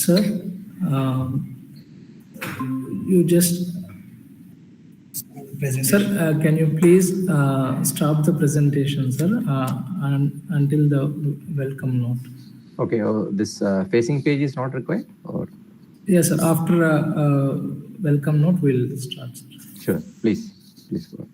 Sir, you just... Sir, can you please stop the presentation, sir, until the welcome note? Okay, this facing page is not required? Or? Yes, sir. After welcome note, we'll start, sir. Sure, please go.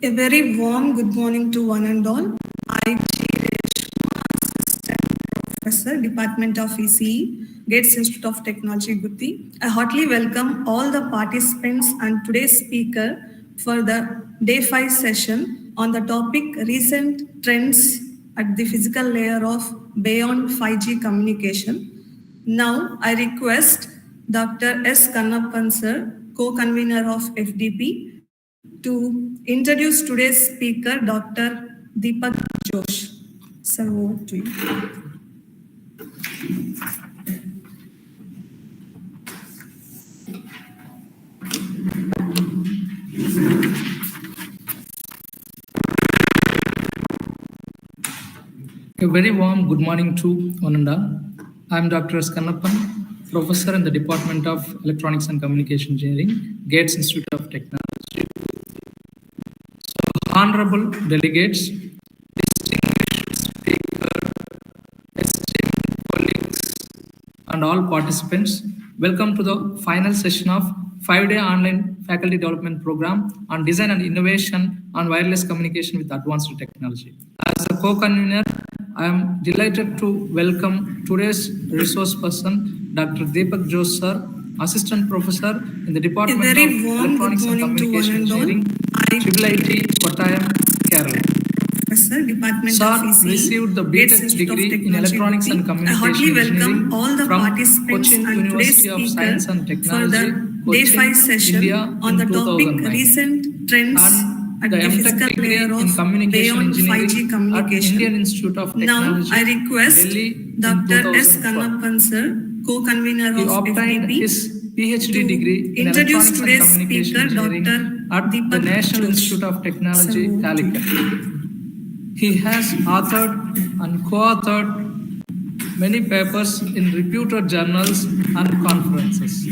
A very warm good morning to one and all. I, Assistant Professor, Department of ECE, Gates Institute of Technology, Gutti. I heartily welcome all the participants and today's speaker for the Day-5 session on the topic Recent Trends at the Physical Layer of Beyond 5G Communication. Now, I request Dr. S. Kannappan sir, co-convener of FDP, to introduce today's speaker, Dr. DEEPAK Josh. Sir, over to you. A very warm good morning to one and all. I am Dr. S. Kannappan, Professor in the Department of Electronics and Communication Engineering, Gates Institute of Technology. Honorable delegates, distinguished speaker, esteemed colleagues, and all participants, welcome to the final session of 5-day online faculty development program on design and innovation on wireless communication with advanced technology. As a co-convener, I am delighted to welcome today's resource person, Dr. DEEPAK Josh sir, Assistant Professor in the Department of Electronics and Communication Engineering, IIIT, Kottayam, Kerala. Professor, Department Sir of ECE, received the BTech degree in Electronics and Communication Engineering all the from participants Cochin and University of Science and Technology, for the Day-5 session India on the topic 2009. Recent Trends And at the the MTech Physical degree Layer in of Communication Beyond 5G Engineering at Communication. Indian Institute of Now, Technology, I request Delhi in Dr. S. 2012. Kannappan sir, co-convener He of obtained FDP, his PhD degree in introduce Electronics and today's Communication speaker, Engineering Dr. at the DEEPAK National Josh. Institute of Technology, Sir, Calicut. He has authored and co-authored many papers in reputed journals and conferences.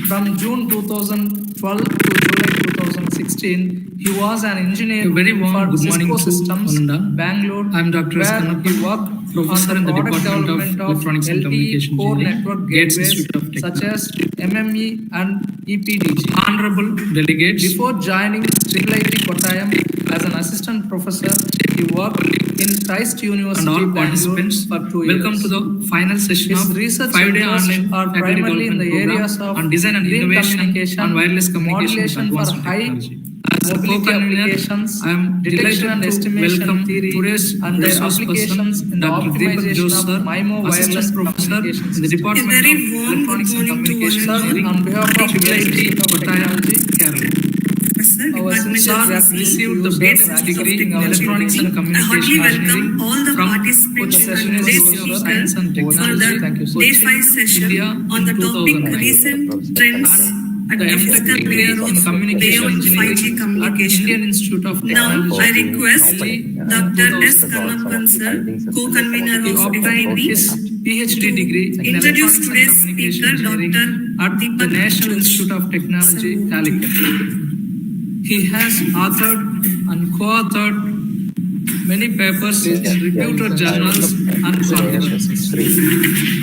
From June 2012 to July 2016, he was an engineer for Cisco Systems, Bangalore, I am Dr. where he worked Professor in the Department of Electronics and Communication core Engineering, network Gates gateways Institute of such as MME and EPDG. Honorable delegates, Before joining IIIT Kottayam as an assistant professor, he worked in Christ University, and all Bangalore participants, for 2 years. welcome to the final session His of research 5-day interests online are faculty primarily in development the program areas of on design and green innovation communication, on wireless communication with modulation for advanced high technology. As a mobility co-convener, applications, I am detection delighted and to estimation welcome theory, today's and their resource applications person, in the Dr. DEEPAK optimization Josh of sir, MIMO wireless Assistant Professor communication in the system. Department A very of warm Electronics good and morning to Communication one and all. Engineering, On behalf of IIIT Institute of Kottayam, Technology, Kerala. Professor, our Department Department sir of has received the Gates best Institute of degree in Technology, electronics and Guwahati. I heartily communication welcome all the from participants Kottayam and today's University of speaker Science and for Technology. Thank you, the sir. Day-5 session India on the in topic 2009. recent trends and The physical MTech layer degree in of communication beyond 5G engineering at communication. Indian Institute of Now, Technology. I request Dr. S. Kanappan sir, co-convener He of obtained his IIIT, PhD degree in introduce electronics and today's communication speaker, engineering Dr. at the Deepak. National Institute of Technology, Calicut. He has authored and co-authored many papers in reputed journals and conferences.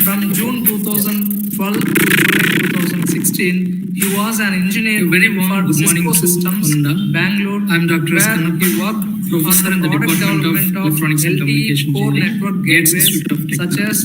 From June 2012 to July 2016, he was an engineer Very warm for good morning Cisco to Systems, Ananda. Bangalore, I am Dr. S. where Kanappan, he worked Professor on in the product Department of development Electronics and LTE Communication core Engineering, network Gates gateways Institute of such as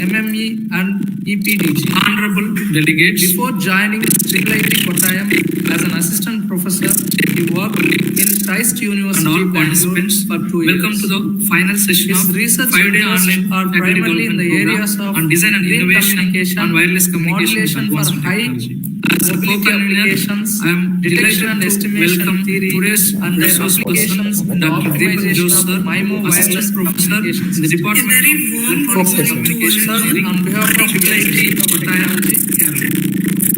MME and EPDG. Honorable delegates, Before joining IIIT Kottayam as an assistant professor, he worked in Christ University, and all Bangalore participants, for 2 years. welcome to the final session His of research 5-day interests online are faculty primarily in the development areas program of on design and green innovation communication, and wireless communication modulation with for advanced high technology. As a mobility co-convener, applications, I am detection and delighted to estimation welcome theory, today's and their resource person, applications in the Dr. Dept, optimization sir, of MIMO assistant wireless professor communication in the system. A Department very of warm Electronics and good morning to Communication all. Engineering, On behalf of IIIT, Kottayam, Kerala.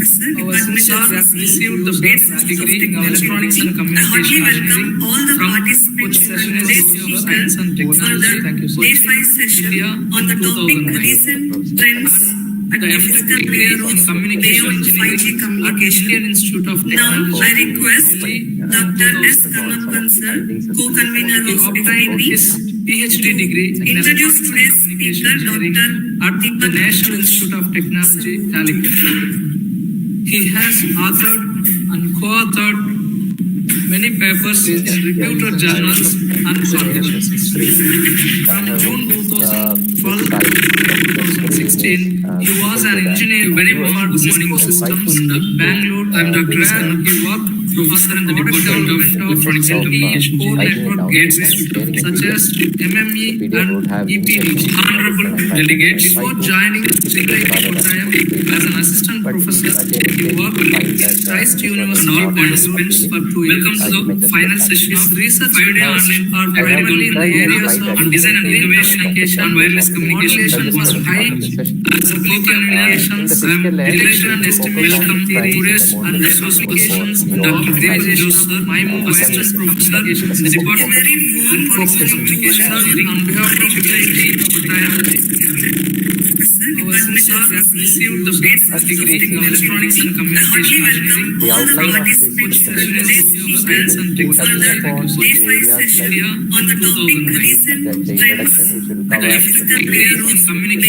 Sir, Our Department sir of has received the Gates best Institute of degree in Technology. electronics and I communication heartly welcome engineering all the from participants and Kottayam today's University of speaker Science and for Technology. Thank you, the sir. Day-5 session India on the in topic 2009. recent trends and The physical MTech layer degree in of communication beyond 5G engineering at communication. Indian Institute of Now, Technology. I request Dr. S. Kanappan sir, co-convener He of obtained his IIIT, PhD degree in introduce electronics and today's communication speaker, engineering Dr. at the Deepak. National Institute of Technology, Calicut. He has authored and co-authored many papers in reputed journals and conferences. From June 2012 to 2016, he was an engineer Very warm for good morning Cisco to Systems, Ananda. Bangalore, I am Dr. S. where Kanappan, he worked Professor in the product Department of development Electronics and Communication core Engineering, network Gates gateways Institute of such as MME and EPDG. Honorable delegates, Before joining IIIT Kottayam as an assistant professor, he worked in Christ and University, all Bangalore participants, for 2 years. welcome to the final session His of research 5-day interests online are faculty primarily in the areas development of on design and green innovation and wireless communication modulation with for advanced high technology. As a co-convener, I am communications, detection and estimation welcome theory, today's and resource applications person, in the Dr. Dept, optimization of sir, MIMO assistant wireless professor in communication the system. Department Very of warm Electronics and Communication Engineering, On behalf of IIIT Kottayam, Sir, our Department sir of has received the Gates best Institute of degree in Technology. electronics and I communication heartly engineering welcome all the participants and today's speaker Science and for Technology. Thank you, the sir. Day-5 session on the topic recent trends and physical layer of beyond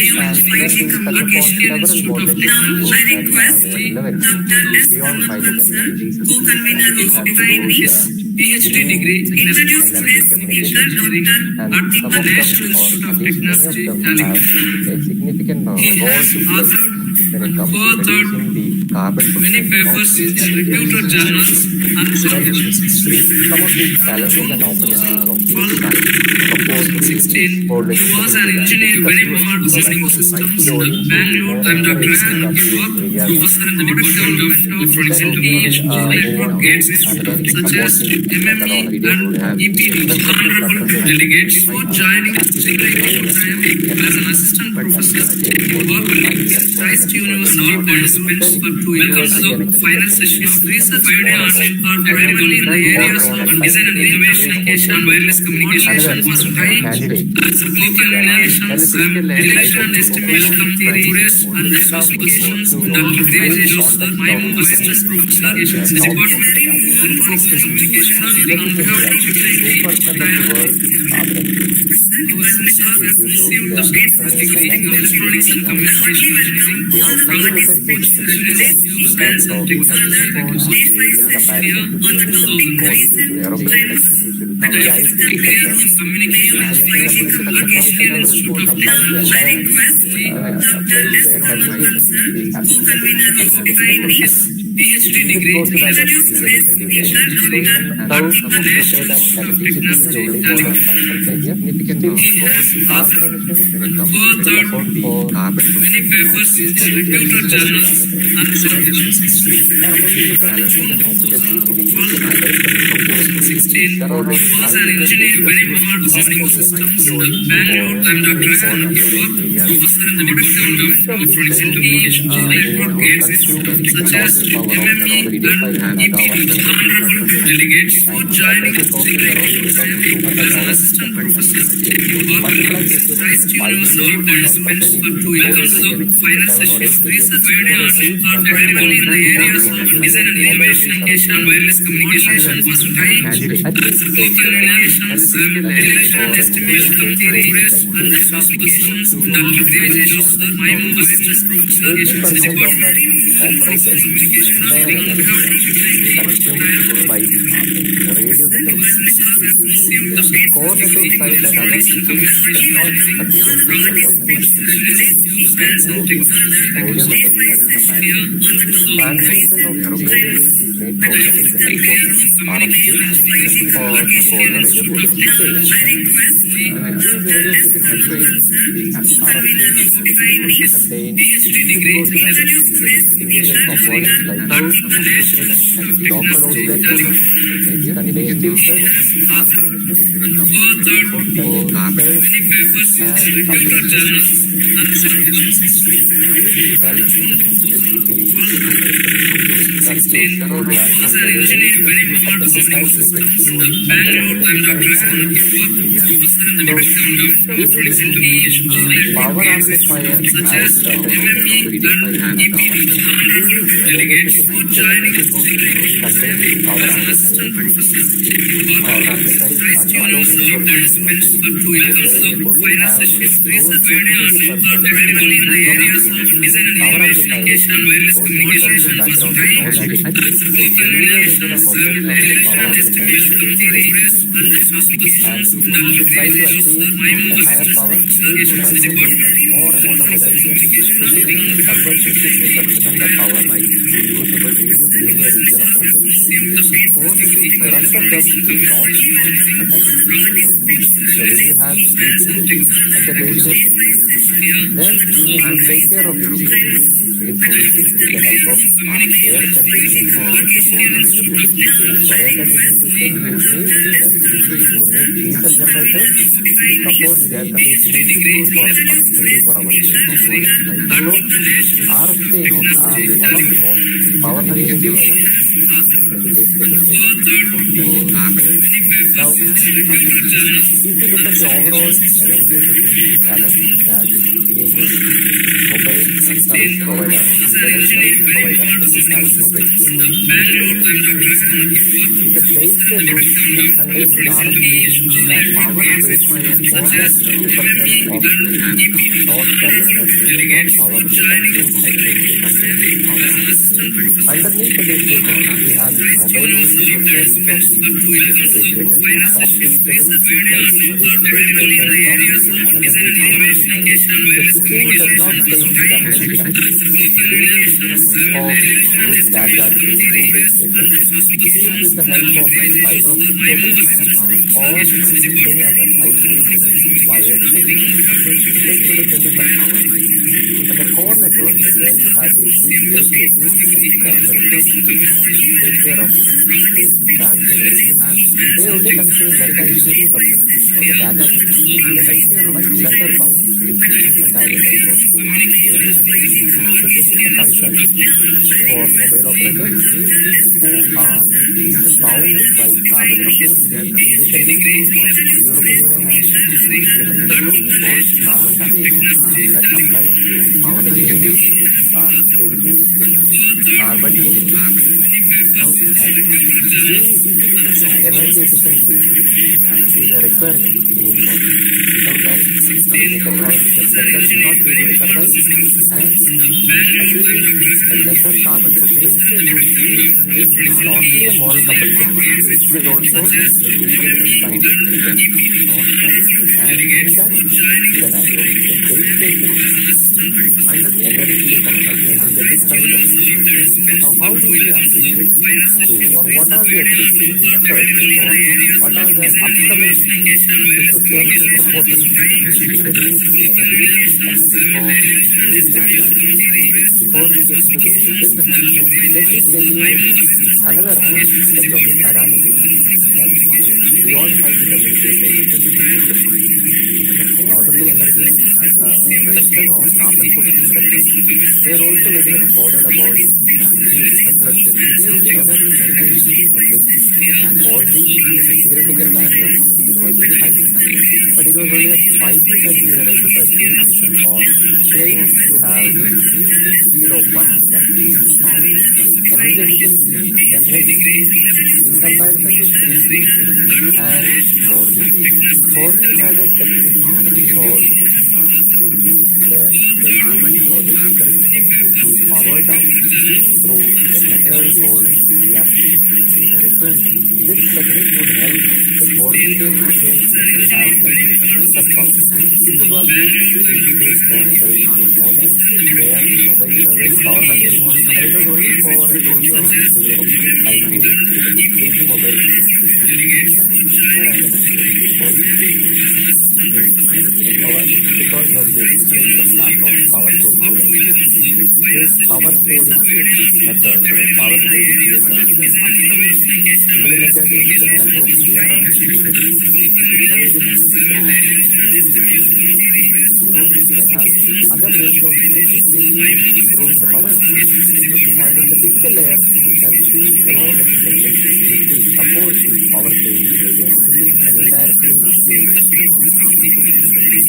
5G communication. Indian Institute of Now, Technology. I request Dr. S. Kanappan sir, co-convener of IIIT, PhD degree in introduce today's speaker, Dr. at the National Institute of Technology, Calicut. He has authored and co-authored many papers in reputed journals and conferences. From 2016, he was an engineer for Cisco Systems, Bangalore, and Dr. He worked professor in the Department of Electronics and Communication network gateways such as MME and EPDG. Honorable delegates, before joining IIIT Kottayam as an assistant professor, he worked in Christ University, all participants for 2 years. Welcome to the final session. His research interests are primarily in the areas of design and innovation and wireless communication was high communications, detection and estimation theory, and resource applications in the optimization of MIMO wireless communications. The Department of Communication on behalf of our sir has received the best degree in electronics and communication engineering from Science and Technology. Thank you, sir. on the topic recent trends and physical layer of communication of 5G communication. Now, I request Dr. S. Kanappan sir, co-convener of IIIT, PhD degree is a many papers in reputed journals and publications. 2016, he was an engineer very far system systems. Bangalore, I'm Dr. Hassan. He worked professor in the Department of Electronics and Communications, like cases such as MME and EPP. Honorable delegates for joining as an assistant professor. He worked with Christ University participants for 2 years of final sessions. Research ideas are available in the areas of design and innovation, and wireless communication was time, communications, elevation, estimation of theories, and specifications, and applications, MIMO assistant professional department, and process communication of by the radio network. The core network side and other systems does not transmission of radio waves is made possible with the help of RF or the radio frequency. These radio frequencies contain immediate components like local oscillators, contain filters, power amplifier has delegates for joining contain power amplifier. Power amplifier is participants for 2 years of final sessions. Research ideas are available in the areas of design and innovation, wireless communication, was time, communications, elevation, estimation of theories, and specifications, and applications, MIMO assistant professional department. more amount of energy and converting 50% of the power by usable linear region of open. The rest of them is not attached. So when you have DEEPAK at the base station, then you need to take care of it. With the help of air conditioning system. For air conditioning system, you need diesel generators to support the air conditioning for connectivity for our system. So, RF station are one of the most power consuming devices when the base station goes. Now, if you look at the overall energy efficiency challenge that any mobile service provider, internet service provider that is having mobile phone, the base station which contains the RF means that power takes more than 50% of the total energy or power to consume underneath the base station, we have the mobile variants of the base station the switching does not change dramatically of which that being two base stations. Speed with the help of fiber optic cables or any other isolated wired cable. Take to the 25. At the core network where you have these big gateways take care of this transmission. They only consume less than 15% for the data center. They consume much lesser power. It's entirely close to air. So this is a concern for mobile operators who are bound by carbon emissions. Recently, the European Union has implemented a rule called carbon tax that applies to power stations which are heavily carbon emitting. Now, energy efficiency is a requirement in without that the technological sector will not be able to survive, and achieving a lesser carbon footprint is not only a moral compulsion, it is also a legally binding requirement. And in that scenario, the base station underneath energy consumption a big concern. Now, how do we actually do, or what are the existing methods, or what are the upcoming research proposals to reduce energy consumption? Before we get into those details, let me tell you another set of parameters that beyond 5G communicationtion would look. Not only energy reduction or carbon footprint reduction, they are also very much bothered about increased increased indeed a big 4G theoretical value of speed of ededed of theortheorad, but it was but it but theid or or or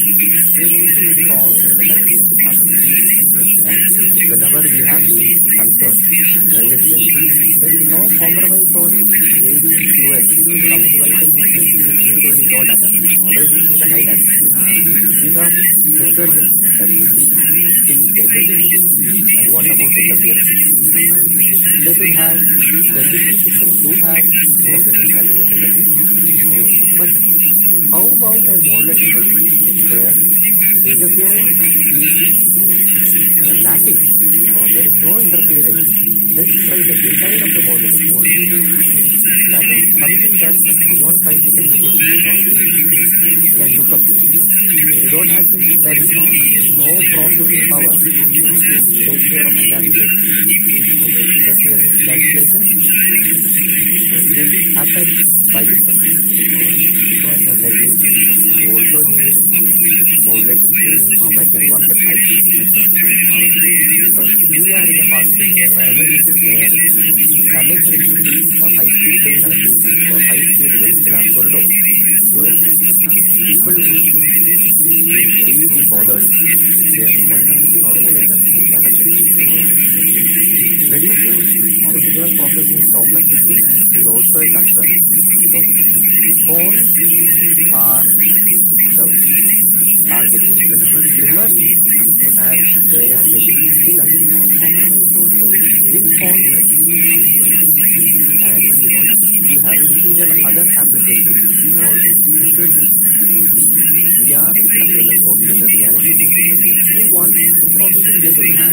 or claims to have the the speeded of speed. Energygy efficiency, dedeity definand and 4Defingy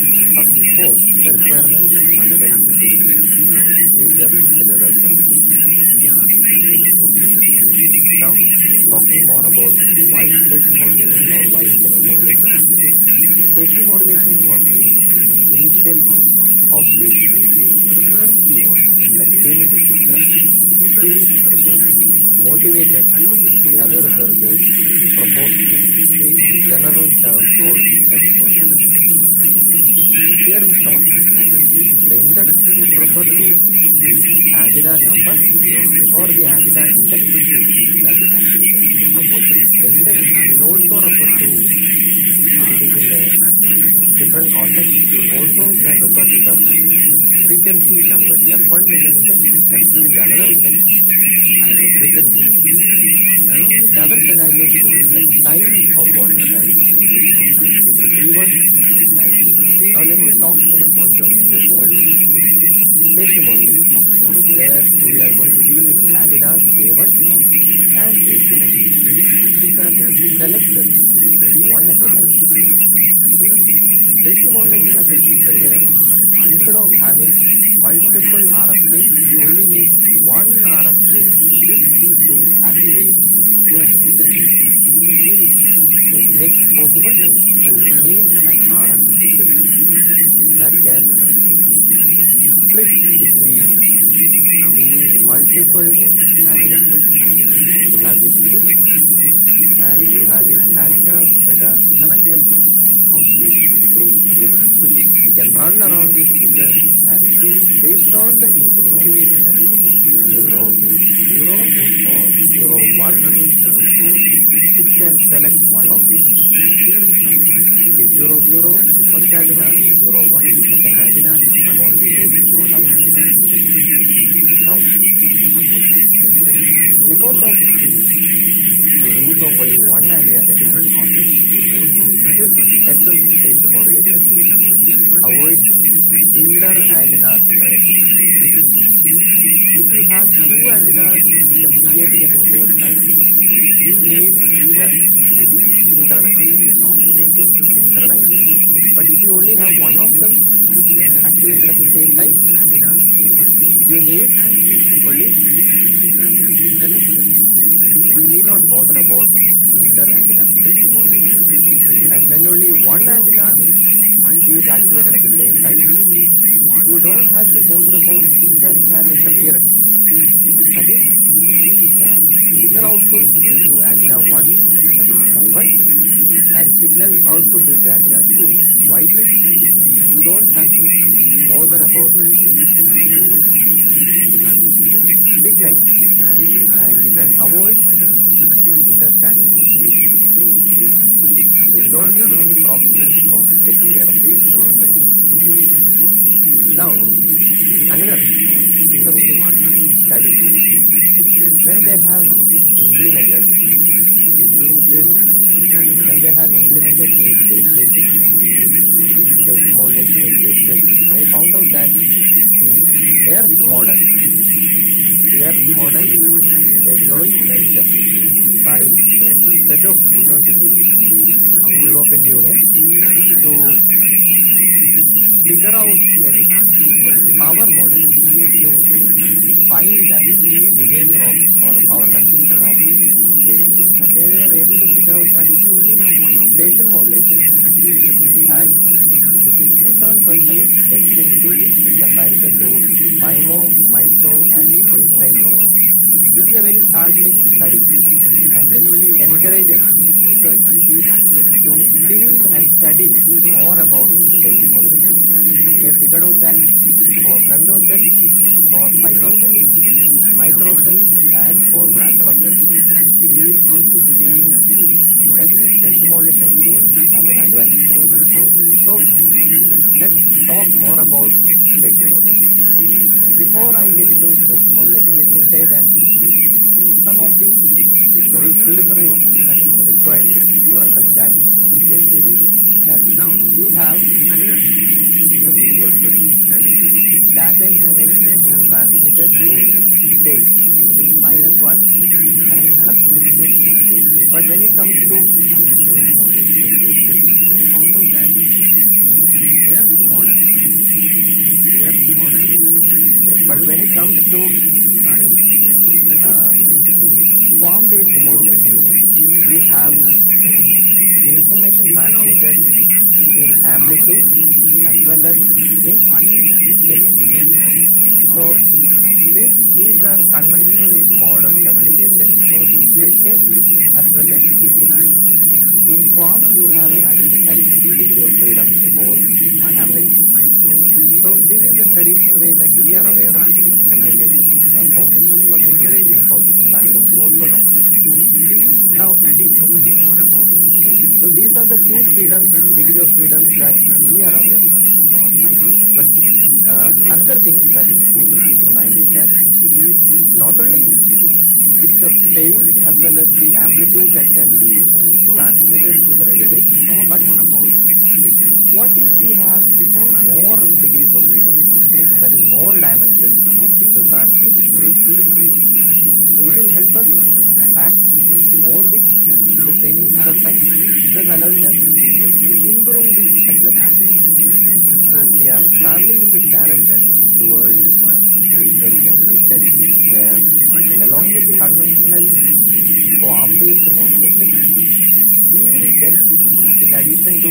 and support the requirements mentioned in the future cellular communication. Now, talking more about why spatial modulation or why index modulation. Spatial modulation was the initial of the research schemes that came into picture, which motivated the other researchers to propose the general term called index modulation. Here in short, the index would refer to the antenna number or the anntena index that is is activated. The index will also also in in in a different different and and and and and and and and and and and and and and and and and But when it comes to form-based modulation, we have information transmitted in amplitude as well as in phase. So this is a conventional mode of communication for DPSK as well as DPSK. In form, you have an additional degree of freedom for amplitude So this is is is a So So so this this is traditional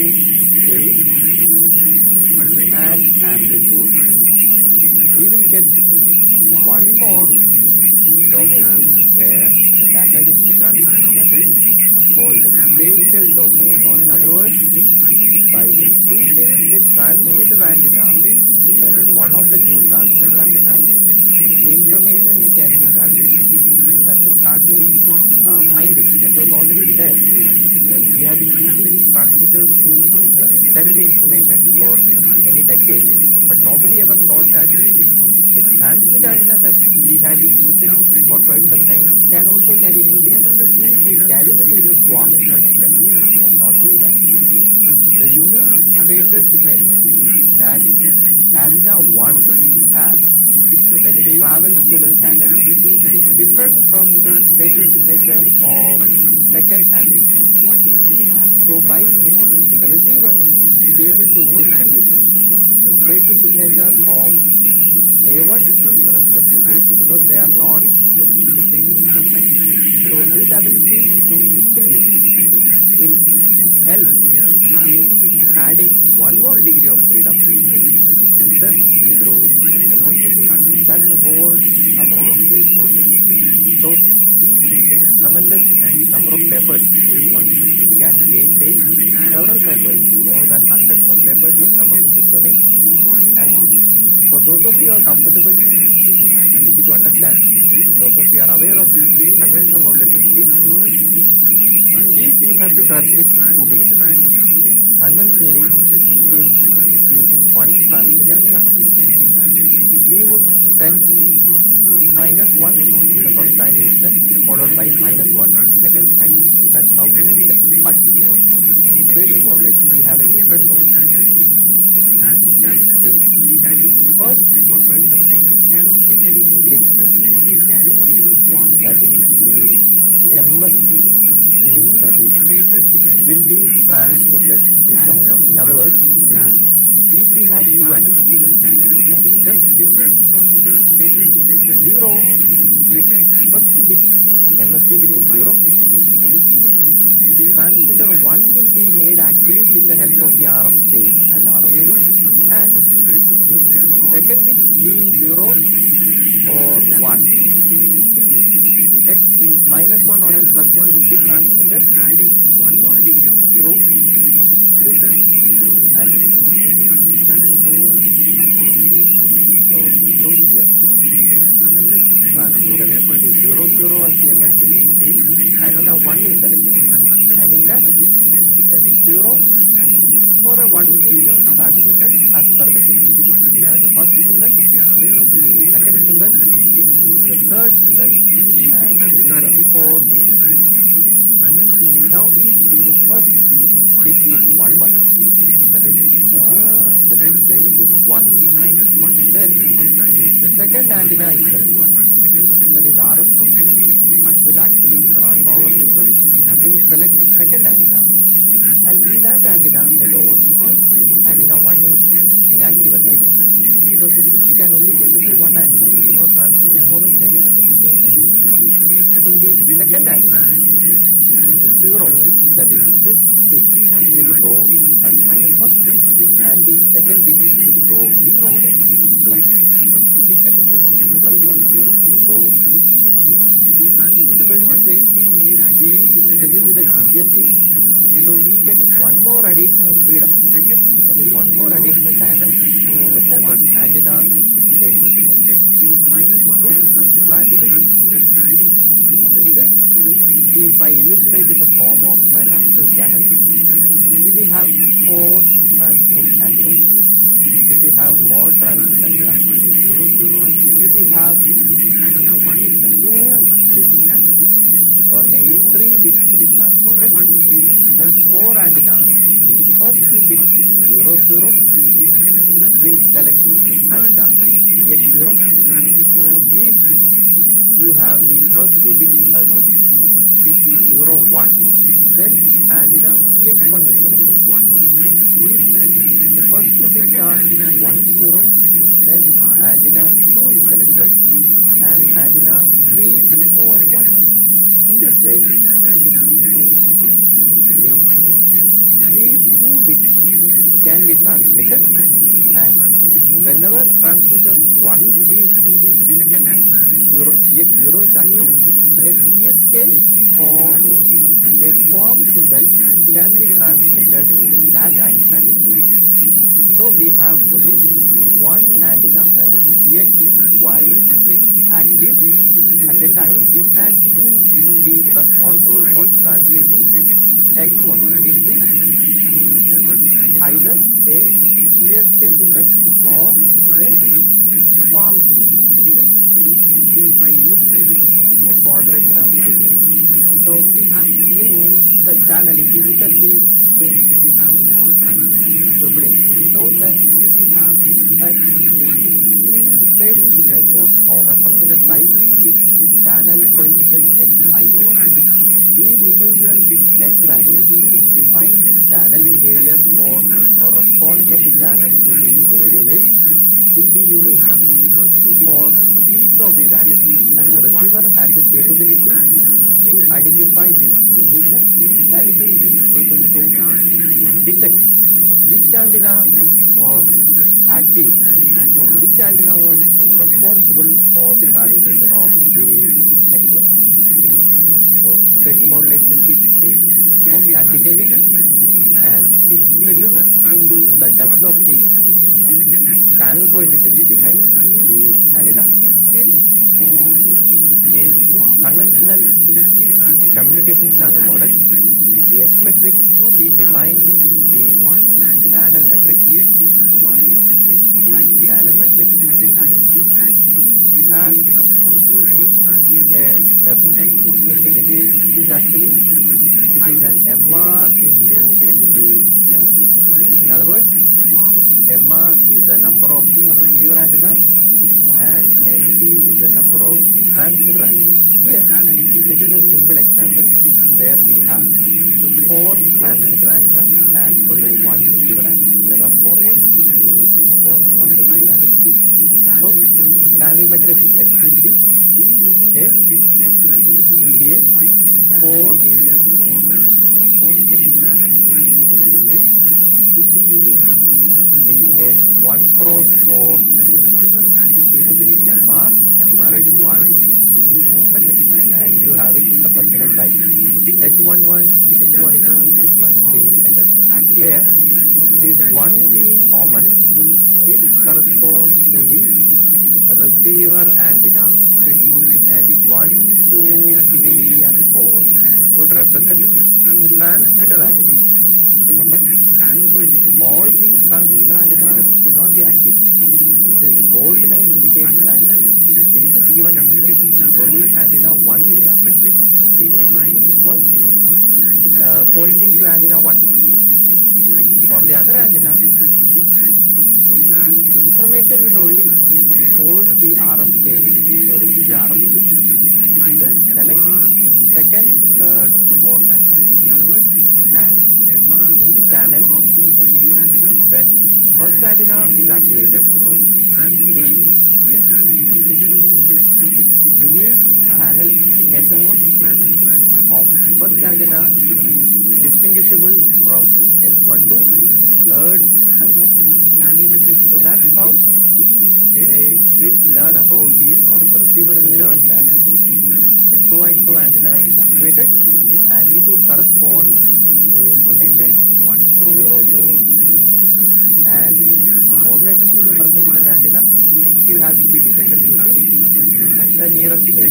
comation comation In in spation that's And in that antenna alone, antenna 1 is inactive at that time, because the switch can only cater to one antenna. It cannot transmit in both the antennas at the same time. In the second antenna, the zero, that is this bit, will go as -1, and the second bit will go as a +1 1second bit plus+ +1 +go So in this is is the So we get in the channel, when first antenna is activated, the unique channel signature of first antenna is distinguishable from H1 2, third and fourth. So that's how they will learn about, or the receiver will learn that so and so antenna is activated and it would correspond to the information 0, 0. And modulation symbol present in present in in in that present the antic will have be detect the nearest the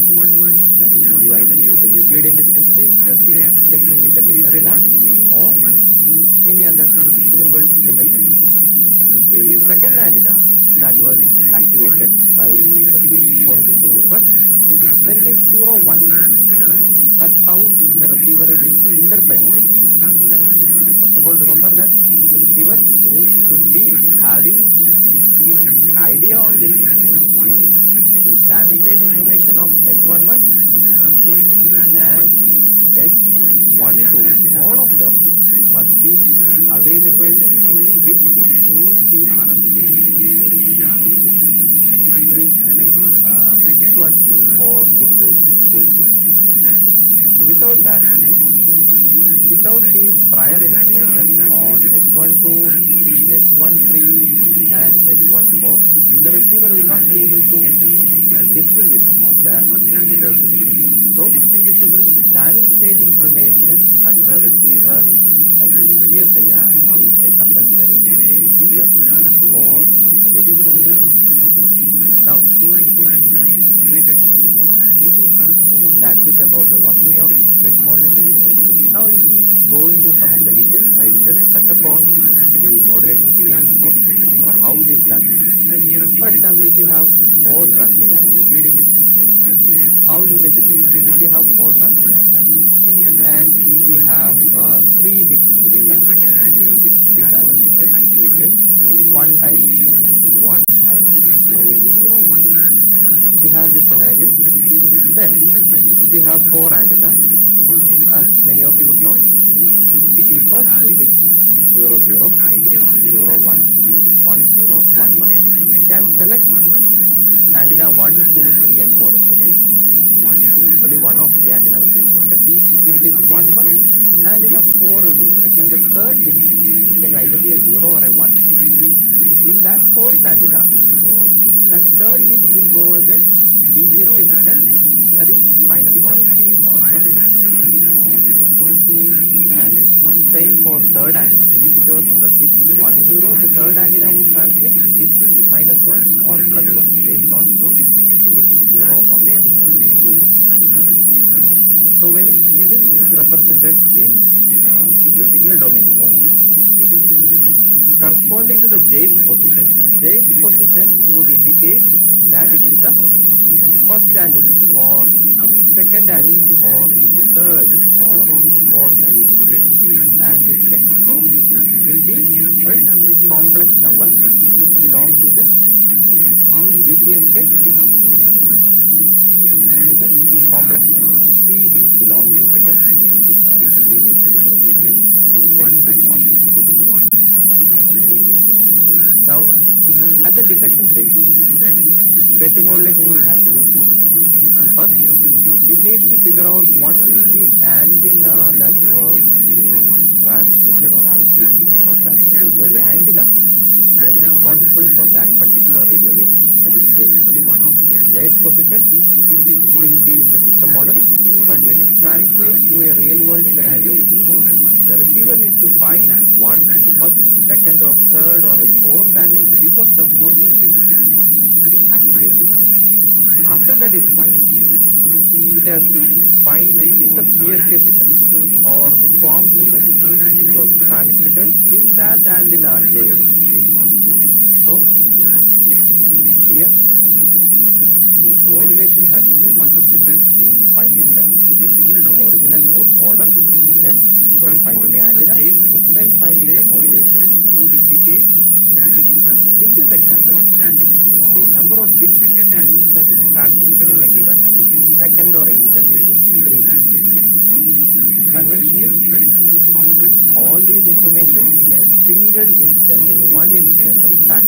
all these information in a single instant, in one instant of time.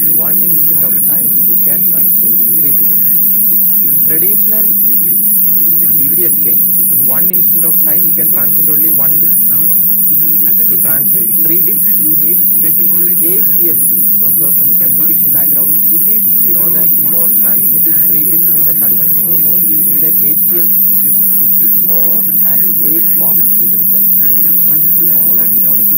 In one instant of time, you can transmit 3 bits. In traditional DPSK, in one instant of time, you can transmit only 1 bit. To transmit 3 bits, you need 8 PSK. Those who are from the communication background, you know that for transmitting 3 bits in the conventional mode, you need an 8 PSK or an 8 POP is required. All of you know that.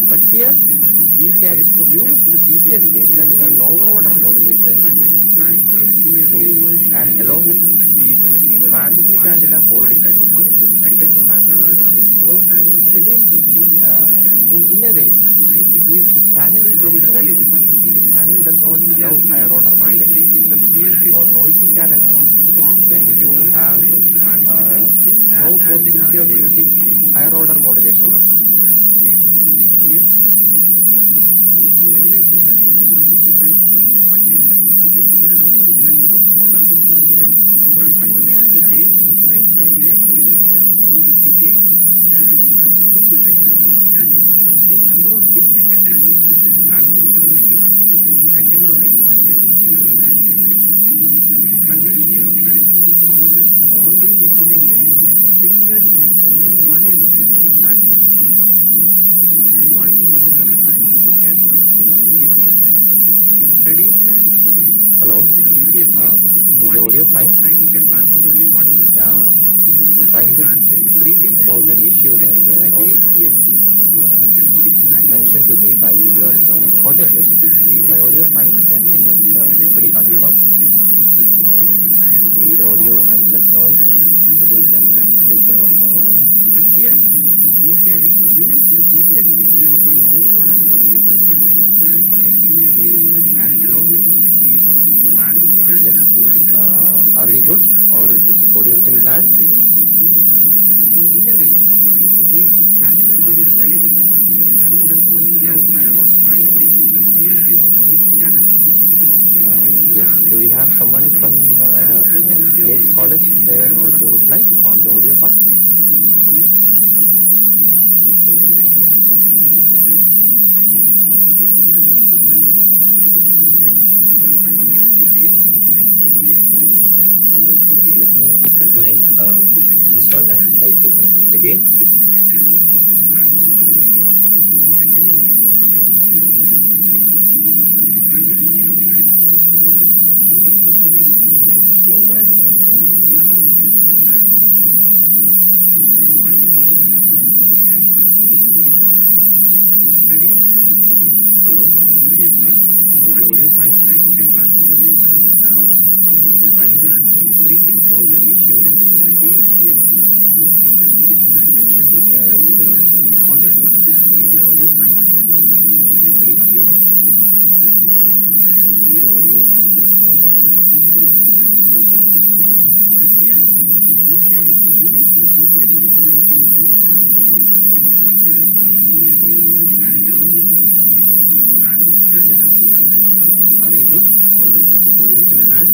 But here we can use the BPSK, that is a lower order modulation, and, and along with these transmit transmit antenina holding that information, we can transmit. So this is in a way, if the channel is very noisy, the channel does not allow higher order modulation or noisy channel. When you have no possibility of using higher order modulation, here modulation has to be represented in finding the original order, then finding antenna and finding the modulation would indicate that is the number of bits. The number of bits that is transmitted in a given second or instant is 3 Conventionally, all these information in a single instant, in one instant, in one instant of time, you can transmit 3 bits. Traditional is the audio fine? I'm trying to about an issue that was mentioned to me by your coordinators. Is my audio fine? Can somebody confirm? The audio has less noise, maybe you can just take care of my wiring. But here we can use the BPSK, that is a lower order modulation, but when it translates and along with these transmit and Yes. Are we good or is this audio still bad? Hold on for a moment. The audio has less noise, we can take care of my wiring. But here we can use the BPSK that is a lower order modulation. Yes. Are we good or is this audio still bad?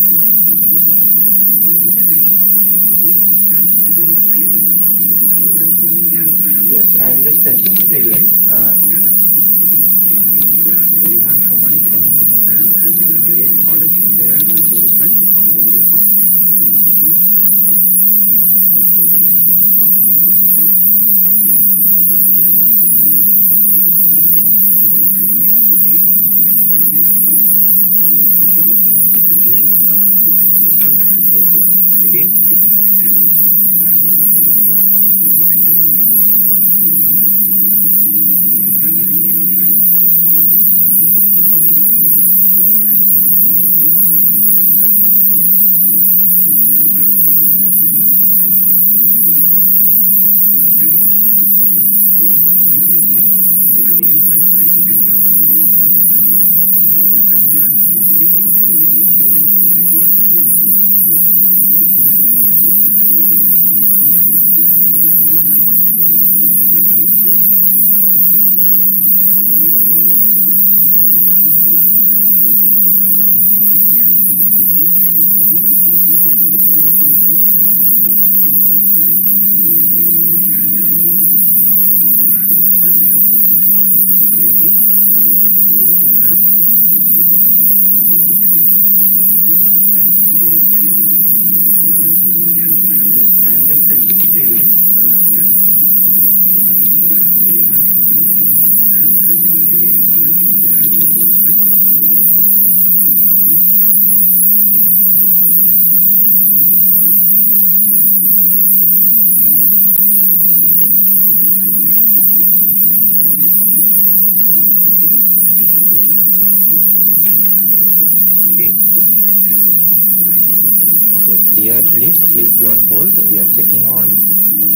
dear attendees, please be on hold. We are checking on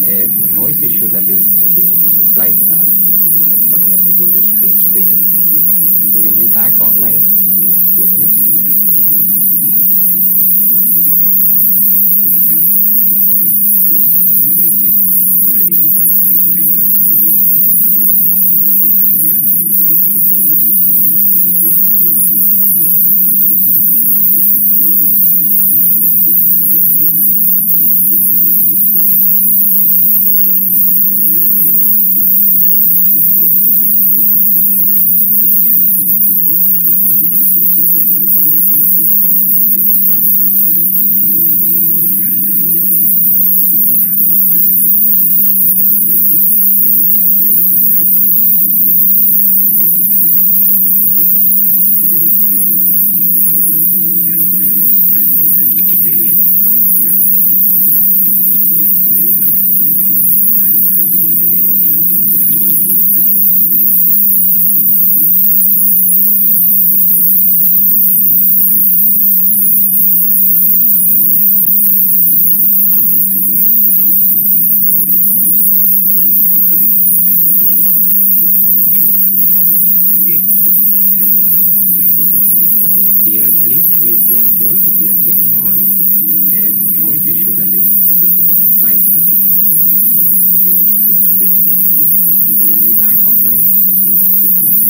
a noise issue that is being replied that's coming up due to streaming. So we'll be back online in a few minutes. Dear attendees, please be on hold. We are checking on a noise issue that is being replied that's coming up due to streaming. So we'll be back online in a few minutes.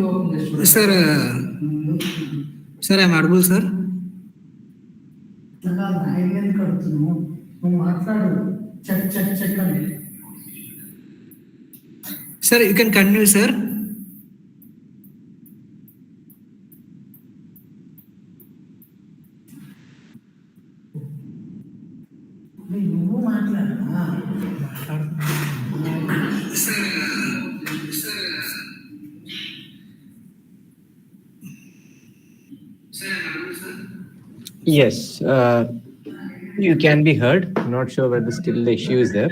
Sir, sir, I'm audible, sir. Sir, you can continue, sir. Yes, you can be heard. I'm not sure whether still the issue is there.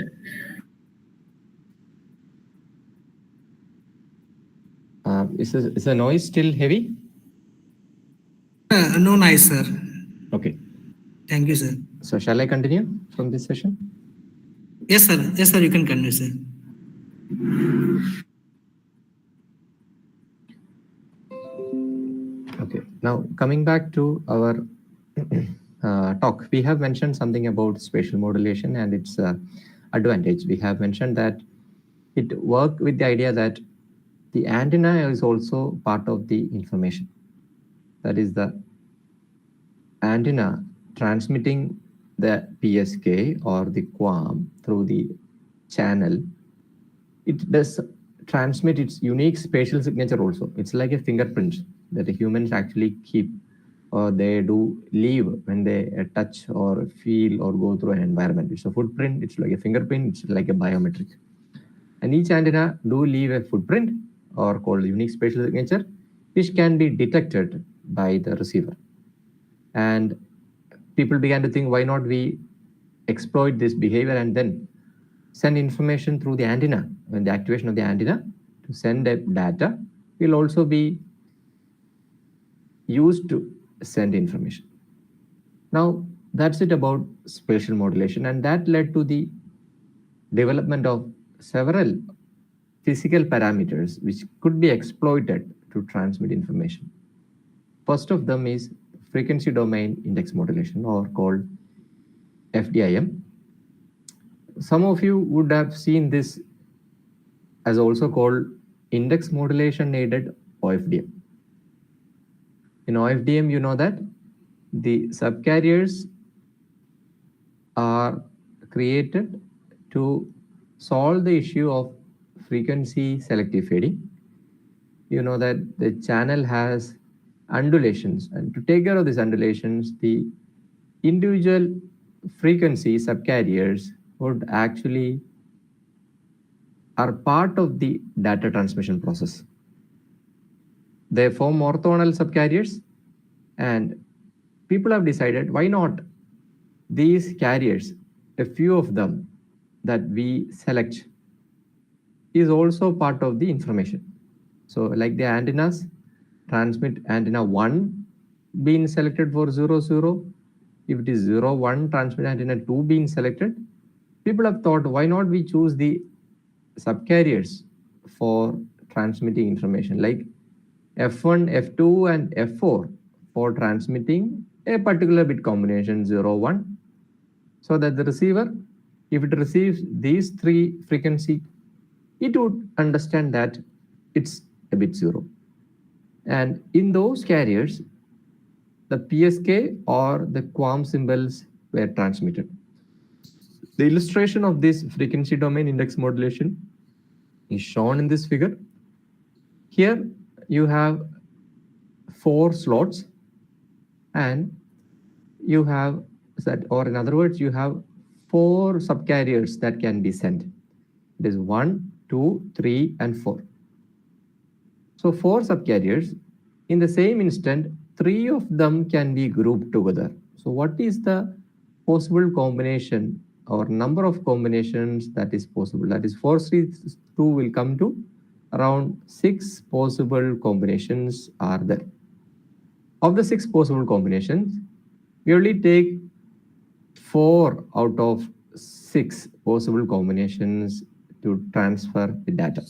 Is the noise still heavy? No, nice, sir. Okay. Thank you, sir. So shall I continue from this session? Yes, sir. Yes, sir. You can continue, sir. Okay. Now coming back to our talk, we have mentioned something about spatial modulation and its advantage. We have mentioned that it worked with the idea that the antenna is also part of the information. That is the antenna transmitting the PSK or the QAM through the channel. It does transmit its unique spatial signature also. It's like a fingerprint that the humans actually keep or they do leave when they touch or feel or go through an environment. It's a footprint, it's like a fingerprint, it's like a biometric. And each antenna do leave a footprint or called unique spatial signature, which can be detected by the receiver. And people began to think, why not we exploit this behavior and then send information through the antenna. When the activation of the antenna to send data will also be used to send information. Now, that's it about spatial modulation, and that led to the development of several physical parameters which could be exploited to transmit information. First of them is frequency domain index modulation, or called FDIM. Some of you would have seen this as also called index modulation aided OFDM. In OFDM, you know that the subcarriers are created to solve the issue of frequency selective fading. You know that the channel has undulations, and to take care of these undulations, the individual frequency subcarriers would actually are part of the data transmission process. They form orthogonal subcarriers, and people have decided why not these carriers, a few of them that we select, is also part of the information. So like the antennas transmit antenna 1 being selected for 0, 0. If it is 0, 1, transmit antenna 2 being selected. People have thought, why not we choose the subcarriers for transmitting information like F1, F2, and F4 for transmitting a particular bit combination 0, 1, so that the receiver, if it receives these three frequency, it would understand that it's a bit 0. And in those carriers, the PSK or the QAM symbols were transmitted. The illustration of this frequency domain index modulation is shown in this figure. Here you have 4 slots, and you have that, or in other words, you have 4 subcarriers that can be sent. It is 1, 2, 3, and 4. So 4 subcarriers. In the same instant, 3 of them can be grouped together. So what is the possible combination or number of combinations that is possible? That is 4, 3, 2 will come to around 6 possible combinations are there. Of the 6 possible combinations, we only take 4 out of 6 possible combinations to transfer the data.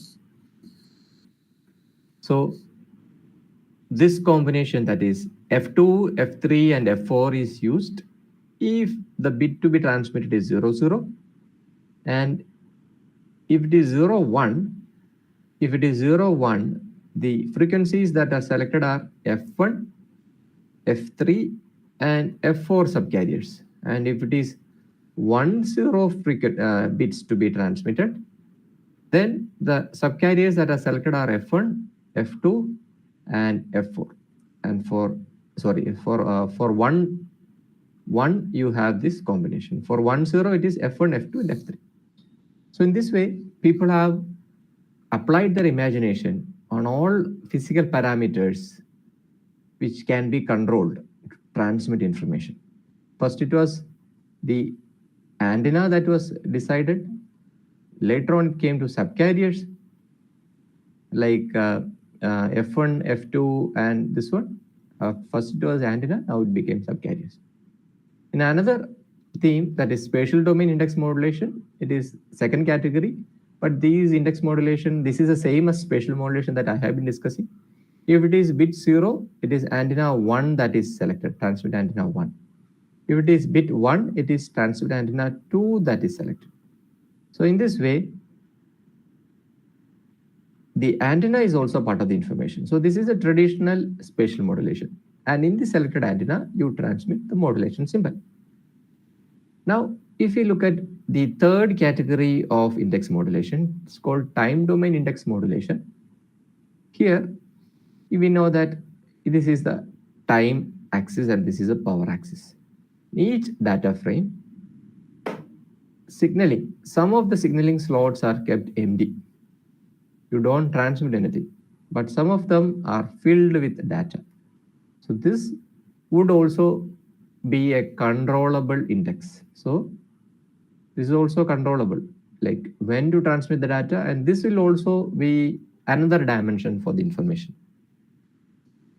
So this combination, that is F2, F3, and F4 is used if the bit to be transmitted is 0, 0. And if it is 0, 1, if it is 0, 1, the frequencies that are selected are F1, F3, and F4 subcarriers. And if it is 10 bits to be transmitted, then the subcarriers that are selected are F1, F2, and F4. And for one you have this combination. For 10 it is F1, F2, and F3. So in this way, people have applied their imagination on all physical parameters which can be controlled to transmit information. First it was the antenna that was decided. Later on it came to subcarriers like F1, F2, and this one. First it was antenna, now it became subcarriers. In another theme, that is spatial domain index modulation, it is second category, but these index modulation, this is the same as spatial modulation that I have been discussing. If it is bit 0, it is antenna 1 that is selected, transmit antenna 1. If it is bit 1, it is transmit antenna 2 that is selected. So in this way, the antenna is also part of the information. So this is a traditional spatial modulation. And in the selected antenna, you transmit the modulation symbol. Now, if you look at the third category of index modulation, it's called time domain index modulation. Here, we know that this is the time axis and this is a power axis. In each data frame, signaling, some of the signaling slots are kept empty. You don't transmit anything, but some of them are filled with data. So this would also be a controllable index. So this is also controllable, like when to transmit the data, and this will also be another dimension for the information.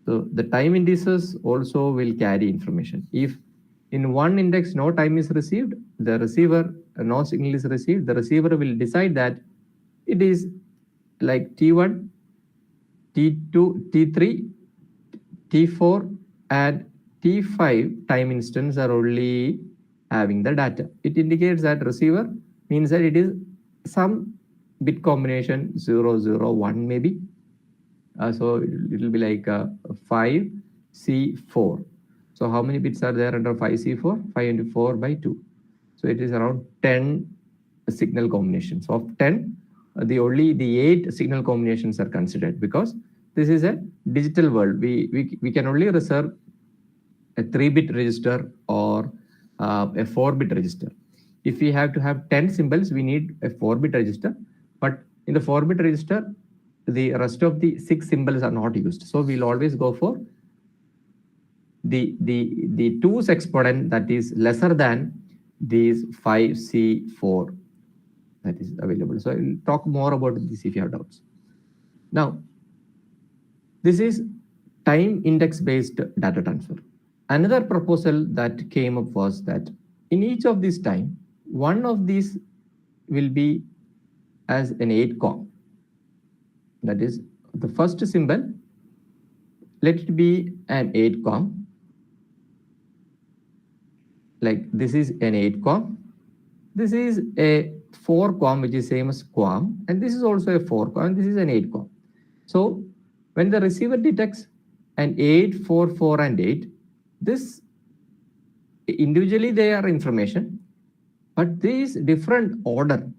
So the time indices also will carry information. If in one index no time is received, the receiver, no signal is received, the receiver will decide that it is like T1, T2, T3, T4, and T5 time instance are only having the data. It indicates that receiver means that it is some bit combination 0, 0, 1 maybe. So it will be like 5C4. So how many bits are there under 5C4? 5 into 4 by 2. So it is around 10 signal combinations. Of 10, only the 8 signal combinations are considered, because this is a digital world. We can only reserve a 3-bit register or a 4-bit register. If we have to have 10 symbols, we need a 4-bit register. But in the 4-bit register, the rest of the 6 symbols are not used. So we'll always go for the 2's exponent that is lesser than these 5C4 that is available. So I'll talk more about this if you have doubts. Now, this is time index based data transfer. Another proposal that came up was that in each of these time, one of these will be as an 8-com. That is the first symbol, let it be an 8-com. Like this is an 8-com. This is a 4-com, which is same as com, and this is also a 4-com, and this is an 8-com. So when the receiver detects an 8, 4, 4, and 8, this individually they are information, but these different order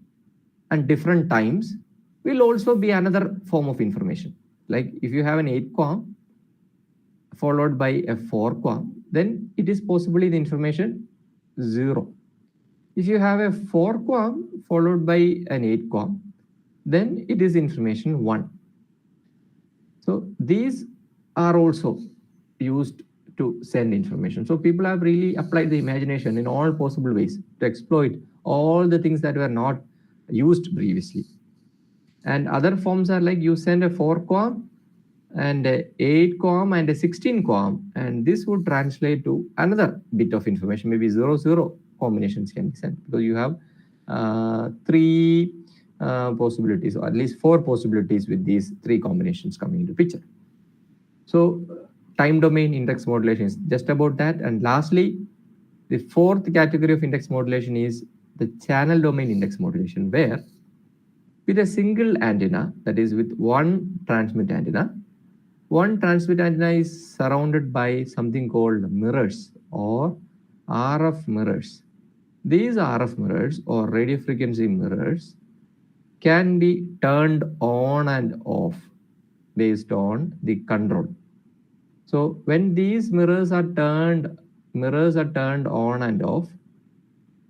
and different times will also be another form of information. Like if you have an 8-com followed by a 4-com, then it is possibly the information 0. If you have a 4-com followed by an 8-com, then it is information 1. So these are also used to send information. So people have really applied the imagination in all possible ways to exploit all the things that were not used previously. And other forms are like you send a 4-com and a 8-com and a 16-com, and this would translate to another bit of information, maybe 0, 0 combinations can be sent, because you have 3 possibilities, or at least 4 possibilities with these 3 combinations coming into picture. So time domain index modulation is just about that. And lastly, the 4th category of index modulation is the channel domain index modulation, where With a single antenna, that is with one transmit antenna is surrounded by something called mirrors or RF mirrors. These RF mirrors or radio frequency mirrors can be turned on and off based on the control. So when these mirrors are turned on and off,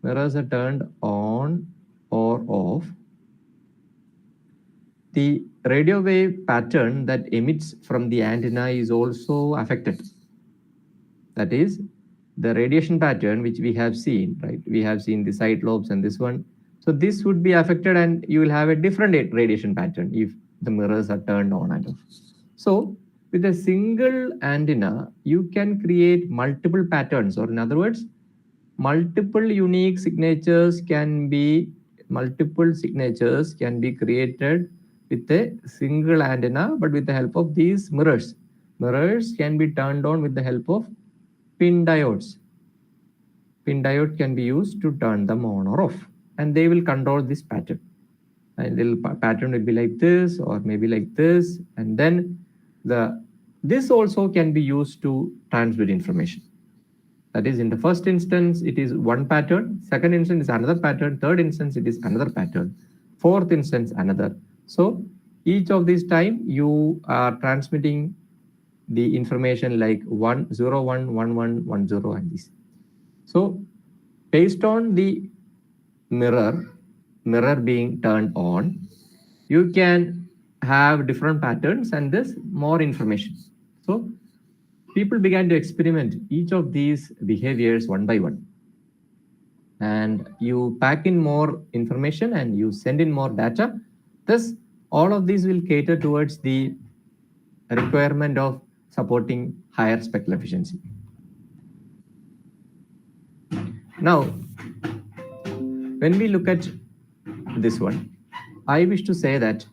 mirrors are turned on or off, the radio wave pattern that emits from the antenna is also affected. That is, the radiation pattern which we have seen, right? We have seen the side lobes and this one. So this would be affected and you will have a different radiation pattern if the mirrors are turned on and off. So with a single antenna, you can create multiple patterns, or in other words, multiple unique signatures can be created with a single antenna, but with the help of these mirrors. Mirrors can be turned on with the help of pin diodes. Pin diode can be used to turn them on or off, and they will control this pattern. And the pattern will be like this, or maybe like this, and then this also can be used to transmit information. That is, in the first instance, it is one pattern. Second instance is another pattern. Third instance, it is another pattern. Fourth instance, another. So each of these time you are transmitting the information like 1, 0, 1, 1, 1, 1, 0, and this. So based on the mirror being turned on, you can have different patterns and this more information. So people began to experiment each of these behaviors one by one. And you pack in more information and you send in more data. Thus, all of these will cater towards the requirement of supporting higher spectral efficiency. Now, when we look at this one, I wish to say that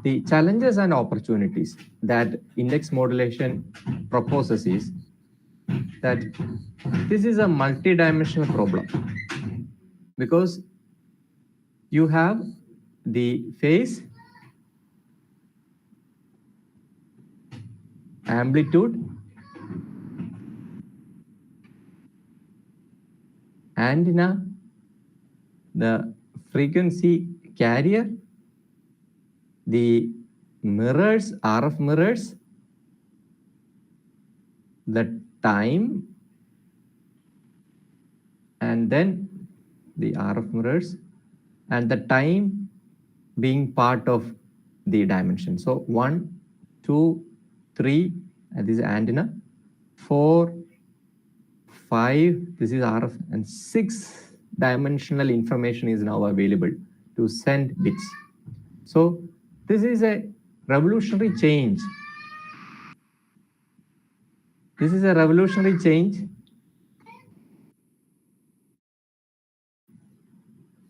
the challenges and opportunities that index modulation proposes is that this is a multidimensional problem, because you have the phase, amplitude, antenna, the frequency carrier, the mirrors, RF mirrors, the time, and then the RF mirrors, and the time being part of the dimension. So 1, 2, 3, and this is antenna, 4, 5, this is RF, and 6 dimensional information is now available to send bits. So this is a revolutionary change. This is a revolutionary change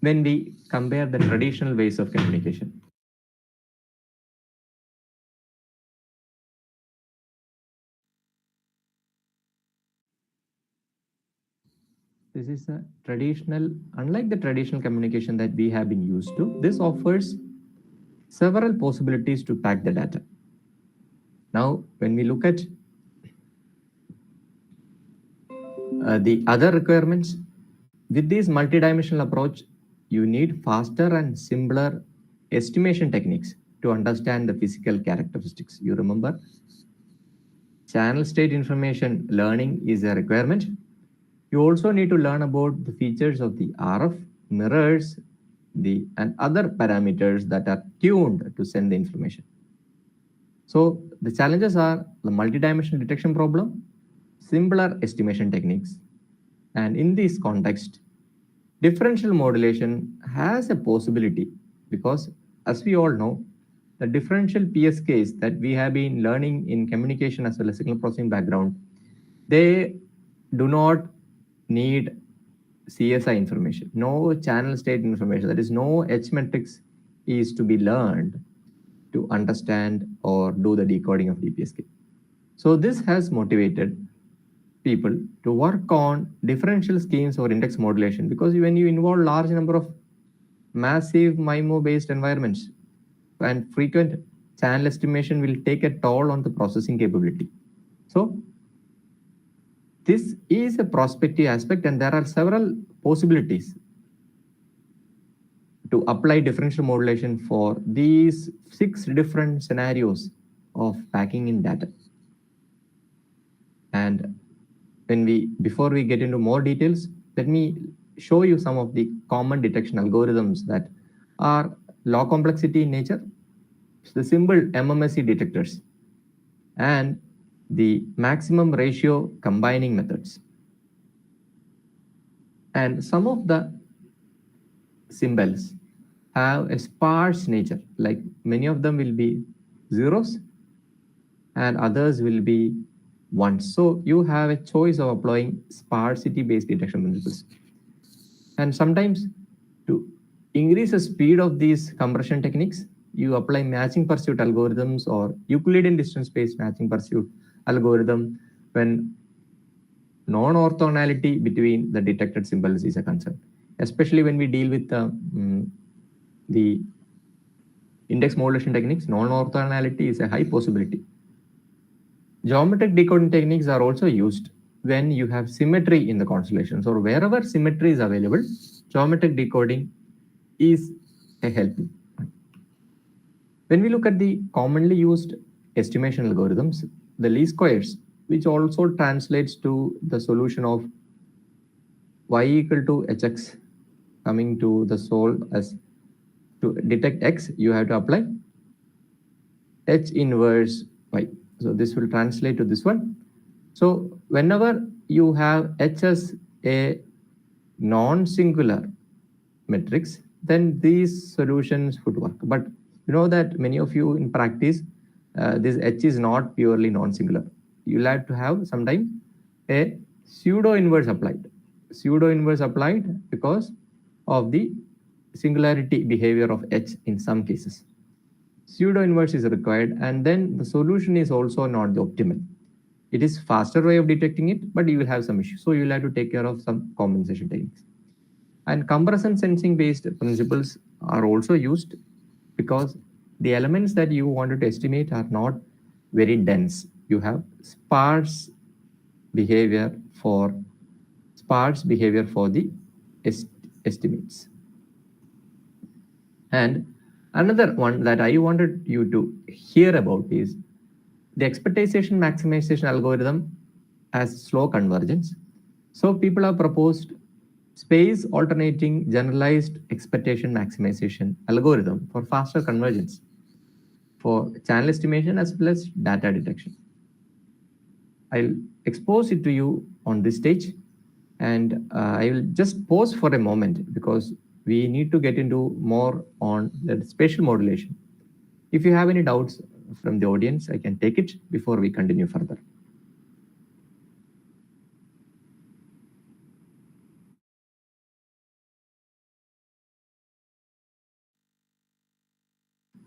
when we compare the traditional ways of communication. This is a traditional, unlike the traditional communication that we have been used to, this offers several possibilities to pack the data. Now, when we look at the other requirements, with this multidimensional approach, you need faster and simpler estimation techniques to understand the physical characteristics. You remember, channel state information learning is a requirement. You also need to learn about the features of the RF mirrors, and other parameters that are tuned to send the information. So the challenges are the multidimensional detection problem, simpler estimation techniques, and in this context, differential modulation has a possibility, because as we all know, the differential PSKs that we have been learning in communication as well as signal processing background, they do not need CSI information, no channel state information, that is no H matrix is to be learned to understand or do the decoding of DPSK. So this has motivated people to work on differential schemes or index modulation, because when you involve large number of massive MIMO-based environments and frequent channel estimation will take a toll on the processing capability. So this is a prospective aspect, and there are several possibilities to apply differential modulation for these 6 different scenarios of packing in data. And before we get into more details, let me show you some of the common detection algorithms that are low complexity in nature, the simple MMSE detectors, and the maximum ratio combining methods. And some of the symbols have a sparse nature, like many of them will be zeros and others will be ones. So you have a choice of applying sparsity-based detection principles. And sometimes to increase the speed of these compression techniques, you apply matching pursuit algorithms or Euclidean distance-based matching pursuit algorithm when non-orthogonality between the detected symbols is a concern, especially when we deal with the index modulation techniques. Non-orthogonality is a high possibility. Geometric decoding techniques are also used when you have symmetry in the constellations, or wherever symmetry is available, geometric decoding is a help. When we look at the commonly used estimation algorithms, the least squares, which also translates to the solution of y equal to hx, coming to the solve as to detect x, you have to apply h inverse y. So this will translate to this one. So whenever you have h as a non-singular matrix, then these solutions would work. But you know that many of you in practice, this h is not purely non-singular. You'll have to have sometimes a pseudo-inverse applied. Pseudo-inverse applied because of the singularity behavior of h in some cases. Pseudo-inverse is required, and then the solution is also not the optimal. It is faster way of detecting it, but you will have some issues. So you will have to take care of some compensation techniques. And compression sensing based principles are also used because the elements that you wanted to estimate are not very dense. You have sparse behavior for the estimates. And another one that I wanted you to hear about is the expectation maximization algorithm as slow convergence. So people have proposed space alternating generalized expectation maximization algorithm for faster convergence for channel estimation as well as data detection. I'll expose it to you on this stage, and I will just pause for a moment because we need to get into more on the spatial modulation. If you have any doubts from the audience, I can take it before we continue further.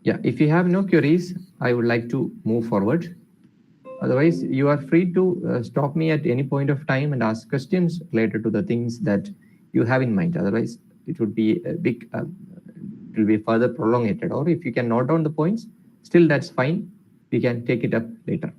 Yeah, if you have no queries, I would like to move forward. Otherwise, you are free to stop me at any point of time and ask questions related to the things that you have in mind. Otherwise, it would be a big, it will be further prolonged. Or if you can note down the points, still that's fine. We can take it up later.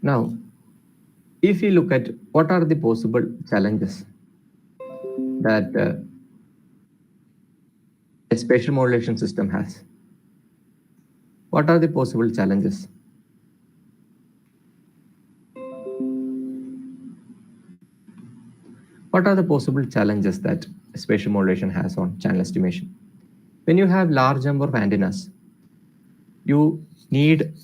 Now, if you look at what are the possible challenges that a spatial modulation system has, what are the possible challenges? What are the possible challenges that spatial modulation has on channel estimation? When you have large number of antennas, you need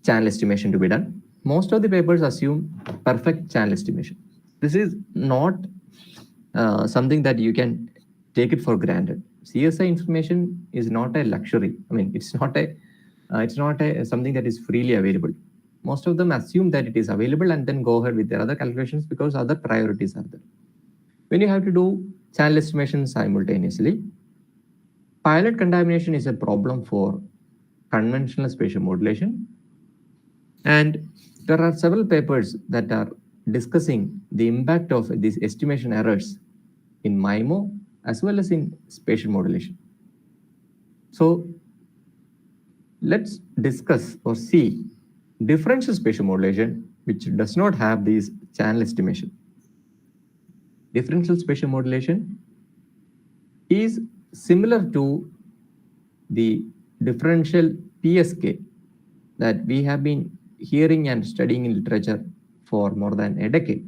channel estimation to be done. Most of the papers assume perfect channel estimation. This is not something that you can take it for granted. CSI information is not a luxury. I mean, it's not a It's not something that is freely available. Most of them assume that it is available and then go ahead with their other calculations because other priorities are there. When you have to do channel estimation simultaneously, pilot contamination is a problem for conventional spatial modulation. And there are several papers that are discussing the impact of these estimation errors in MIMO as well as in spatial modulation. So let's discuss or see differential spatial modulation, which does not have these channel estimation. Differential spatial modulation is similar to the differential PSK that we have been hearing and studying in literature for more than a decade.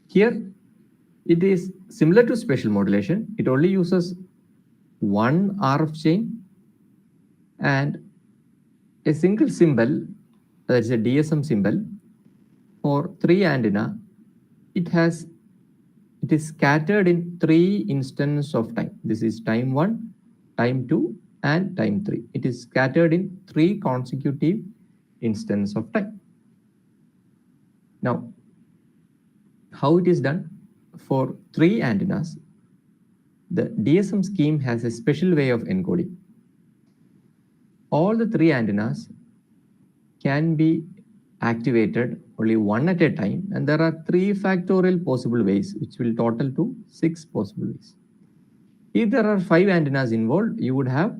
Here, it is similar to spatial modulation. It only uses one RF chain and a single symbol, that is a DSM symbol, for 3 antenna. It is scattered in 3 instances of time. This is time 1, time 2, and time 3. It is scattered in 3 consecutive instances of time. Now, how it is done? For 3 antennas, the DSM scheme has a special way of encoding. All the 3 antennas can be activated only one at a time, and there are 3 factorial possible ways, which will total to 6 possible ways. If there are 5 antennas involved, you would have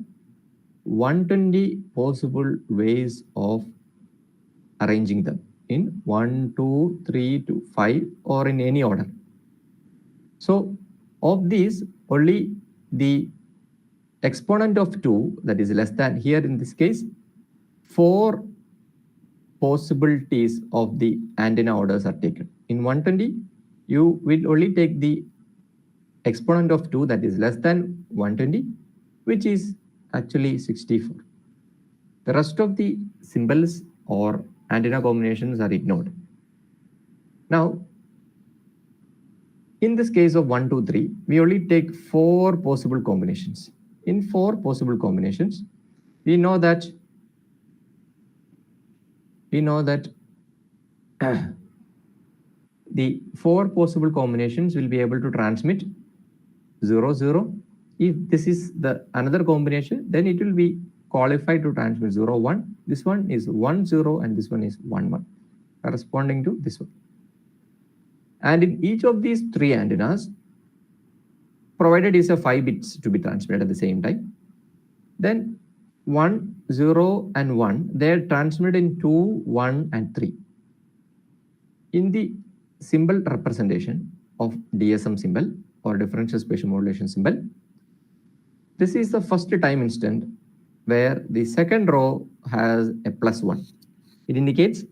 120 possible ways of arranging them in 1, 2, 3 to 5 or in any order. So of these, only the exponent of 2, that is less than, here in this case, 4 possibilities of the antenna orders are taken. In 120, you will only take the exponent of 2, that is less than 120, which is actually 64. The rest of the symbols or antenna combinations are ignored. Now, in this case of 1, 2, 3, we only take 4 possible combinations. In 4 possible combinations, we know that the 4 possible combinations will be able to transmit 0, 0. If this is the another combination, then it will be qualified to transmit 0, 1. This one is 1, 0, and this one is 1, 1, corresponding to this one. And in each of these 3 antennas, provided is a 5 bits to be transmitted at the same time, then 1, 0, and 1, they are transmitted in 2, 1, and 3. In the symbol representation of DSM symbol or differential spatial modulation symbol, this is the first time instant where the second row has a +1. It indicates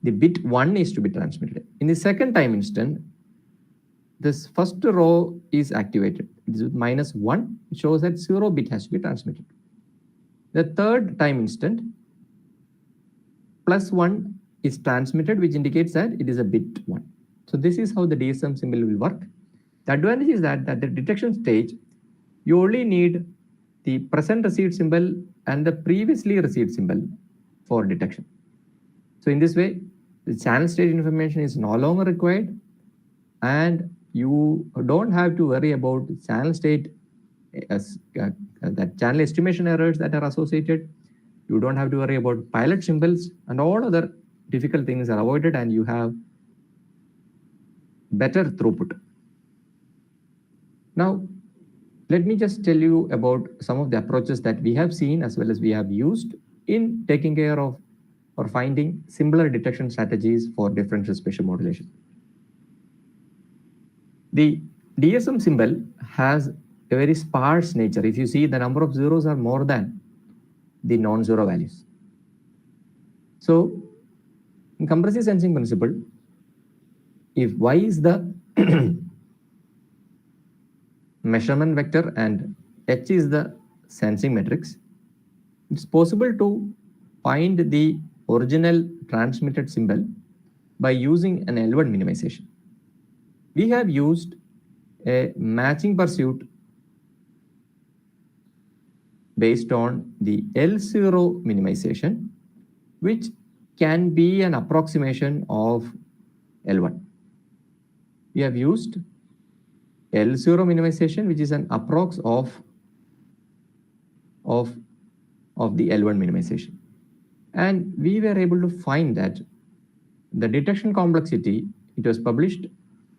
the bit 1 is to be transmitted. In the second time instant, this first row is activated. It is with -1. It shows that 0 bit has to be transmitted. The third time instant, +1 is transmitted, which indicates that it is a bit 1. So this is how the DSM symbol will work. The advantage is that at the detection stage, you only need the present received symbol and the previously received symbol for detection. So in this way, the channel state information is no longer required, and you don't have to worry about channel state that channel estimation errors that are associated. You don't have to worry about pilot symbols, and all other difficult things are avoided, and you have better throughput. Now, let me just tell you about some of the approaches that we have seen as well as we have used in taking care of or finding similar detection strategies for differential spatial modulation. The DSM symbol has a very sparse nature. If you see, the number of zeros are more than the non-zero values. So in compressive sensing principle, if y is the measurement vector and h is the sensing matrix, it's possible to find the original transmitted symbol by using an L1 minimization. We have used a matching pursuit based on the L0 minimization, which can be an approximation of L1. We have used L0 minimization, which is an approx of the L1 minimization. And we were able to find that the detection complexity, it was published,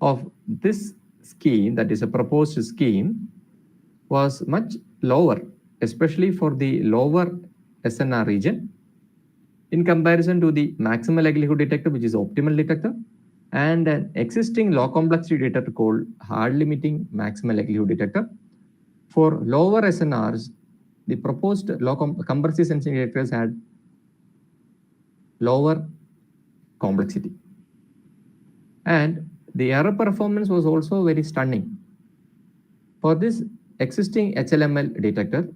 of this scheme, that is a proposed scheme, was much lower, especially for the lower SNR region, in comparison to the maximum likelihood detector, which is optimal detector, and an existing low complexity detector called hard limiting maximum likelihood detector. For lower SNRs, the proposed low compressive sensing detectors had lower complexity. And the error performance was also very stunning. For this existing HLML detector,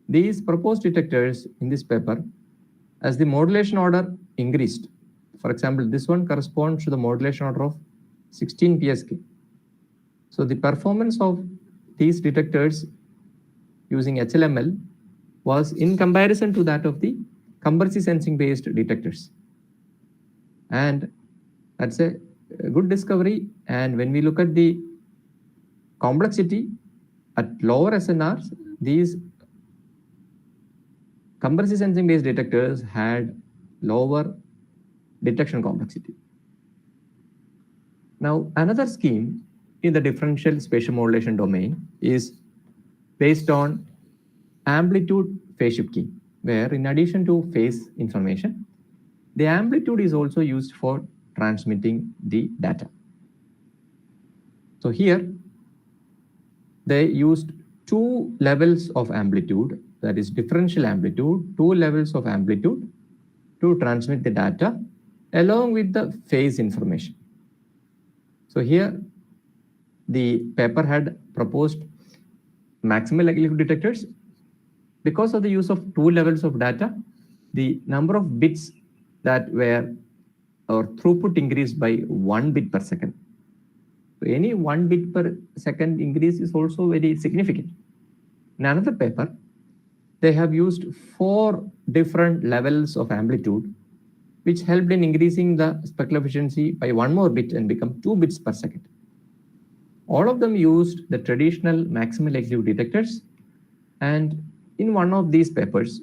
these proposed detectors in this paper, as the modulation order increased, for example, this one corresponds to the modulation order of 16 PSK. So the performance of these detectors using HLML was in comparison to that of the compressive sensing based detectors. And that's a good discovery. And when we look at the complexity at lower SNRs, these compressive sensing based detectors had lower detection complexity. Now, another scheme in the differential spatial modulation domain is based on amplitude phase shift key, where in addition to phase information, the amplitude is also used for transmitting the data. So here, they used two levels of amplitude, that is differential amplitude, two levels of amplitude to transmit the data along with the phase information. So here, the paper had proposed maximal likelihood detectors. Because of the use of two levels of data, the number of bits that were, or throughput increased by 1 bit per second. So any 1 bit per second increase is also very significant. In another paper, they have used 4 different levels of amplitude, which helped in increasing the speckle efficiency by 1 more bit and become 2 bits per second. All of them used the traditional maximal likelihood detectors. And in one of these papers,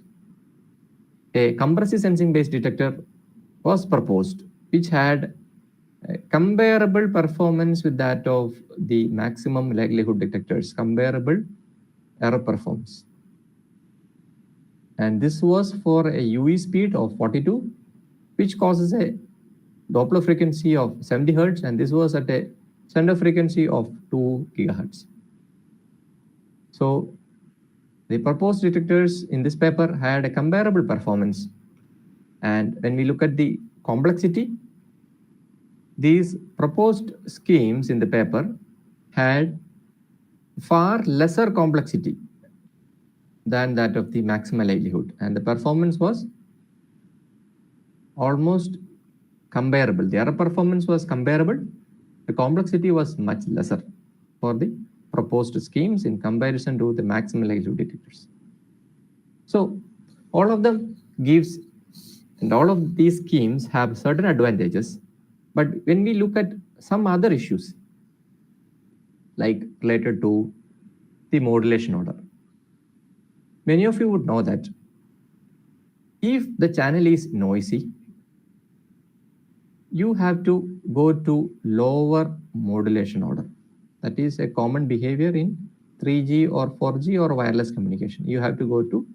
a compressive sensing based detector was proposed, which had comparable performance with that of the maximum likelihood detectors, comparable error performance. And this was for a UE speed of 42, which causes a Doppler frequency of 70 Hertz, and this was at a center frequency of 2 gigahertz. So the proposed detectors in this paper had a comparable performance. And when we look at the complexity, these proposed schemes in the paper had far lesser complexity than that of the maximal likelihood, and the performance was almost comparable. The error performance was comparable. The complexity was much lesser for the proposed schemes in comparison to the maximal likelihood detectors. So all of them gives, and all of these schemes have certain advantages. But when we look at some other issues, like related to the modulation order, many of you would know that if the channel is noisy, you have to go to lower modulation order. That is a common behavior in 3G or 4G or wireless communication. You have to go to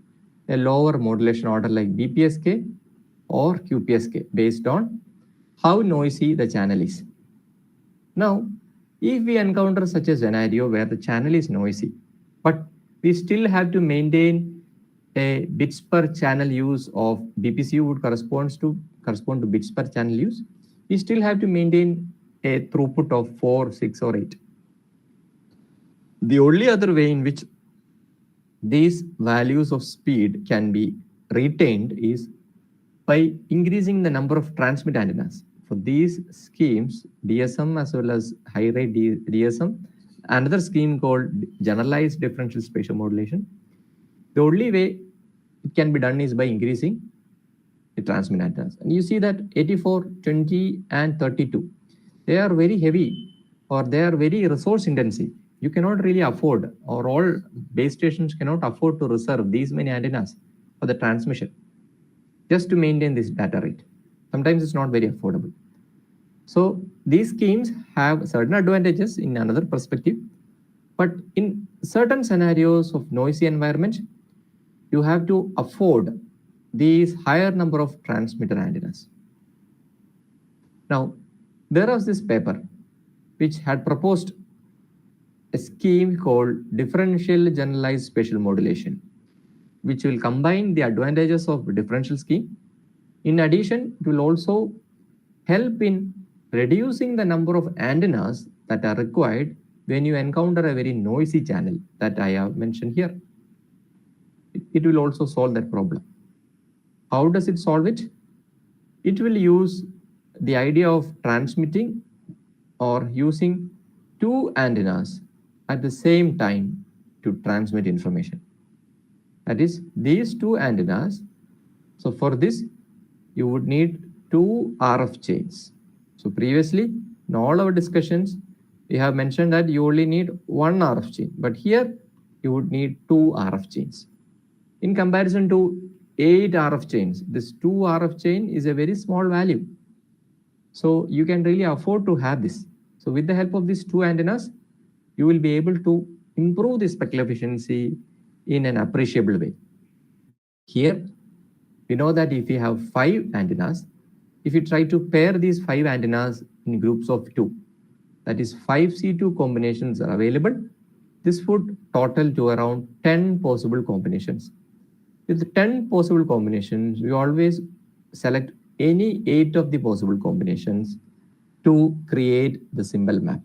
a lower modulation order like BPSK or QPSK based on how noisy the channel is. Now, if we encounter such a scenario where the channel is noisy, but we still have to maintain a bits per channel use of BPCU would correspond to bits per channel use, we still have to maintain a throughput of 4, 6, or 8. The only other way in which these values of speed can be retained is by increasing the number of transmit antennas. For these schemes, DSM as well as high rate DSM, another scheme called generalized differential spatial modulation, The only way it can be done is by increasing the transmit antennas. And you see that 84, 20, and 32, they are very heavy or they are very resource intensive. You cannot really afford, or all base stations cannot afford to reserve these many antennas for the transmission just to maintain this data rate. Sometimes it's not very affordable. So these schemes have certain advantages in another perspective, but in certain scenarios of noisy environment, you have to afford these higher number of transmitter antennas. Now, there was this paper which had proposed a scheme called differential generalized spatial modulation, which will combine the advantages of differential scheme. In addition, it will also help in reducing the number of antennas that are required when you encounter a very noisy channel that I have mentioned here. It will also solve that problem. How does it solve it? It will use the idea of transmitting or using two antennas at the same time to transmit information. That is, these two antennas. So for this, you would need two RF chains. So previously, in all our discussions, we have mentioned that you only need one RF chain, but here you would need two RF chains. In comparison to 8 RF chains, this 2 RF chain is a very small value. So you can really afford to have this. So with the help of these two antennas, you will be able to improve the spectral efficiency in an appreciable way. Here, we know that if you have 5 antennas, if you try to pair these 5 antennas in groups of 2, that is 5 C2 combinations are available, this would total to around 10 possible combinations. With 10 possible combinations, we always select any 8 of the possible combinations to create the symbol map.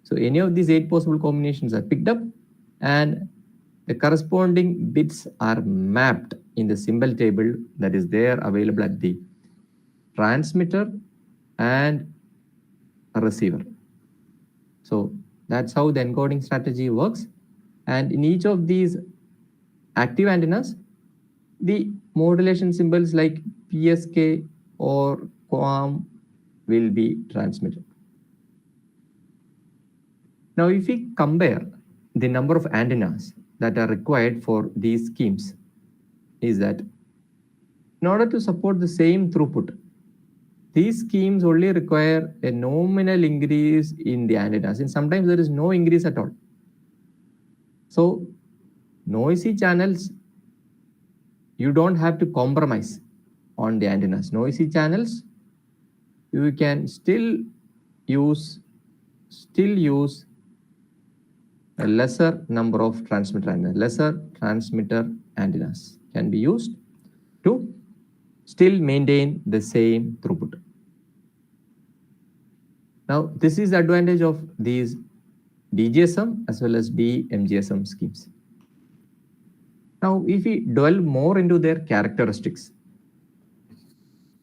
So any of these 8 possible combinations are picked up and the corresponding bits are mapped in the symbol table that is there available at the transmitter and a receiver. So that's how the encoding strategy works. And in each of these active antennas, the modulation symbols like PSK or QAM will be transmitted. Now, if we compare the number of antennas that are required for these schemes, is that in order to support the same throughput, these schemes only require a nominal increase in the antennas, and sometimes there is no increase at all. So, noisy channels, you don't have to compromise on the antennas. Noisy channels, you can still use a lesser number of transmitter antennas. Lesser transmitter antennas can be used to still maintain the same throughput. Now, this is the advantage of these DGSM as well as DMGSM schemes. Now, if we dwell more into their characteristics,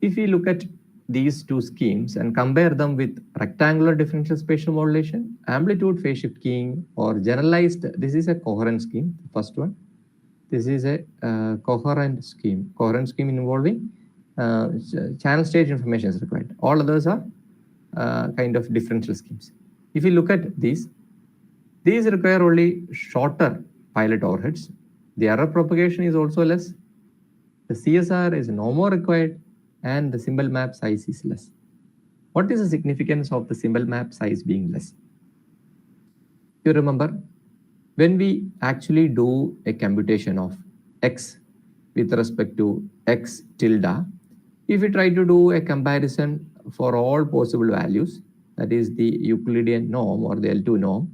if we look at these two schemes and compare them with rectangular differential spatial modulation, amplitude phase shift keying, or generalized, this is a coherent scheme, the first one. This is a coherent scheme involving channel stage information is required. All others are kind of differential schemes. If you look at these require only shorter pilot overheads. The error propagation is also less. The CSR is no more required, and the symbol map size is less. What is the significance of the symbol map size being less? You remember, when we actually do a computation of x with respect to x tilde, if we try to do a comparison for all possible values, that is the Euclidean norm or the L2 norm,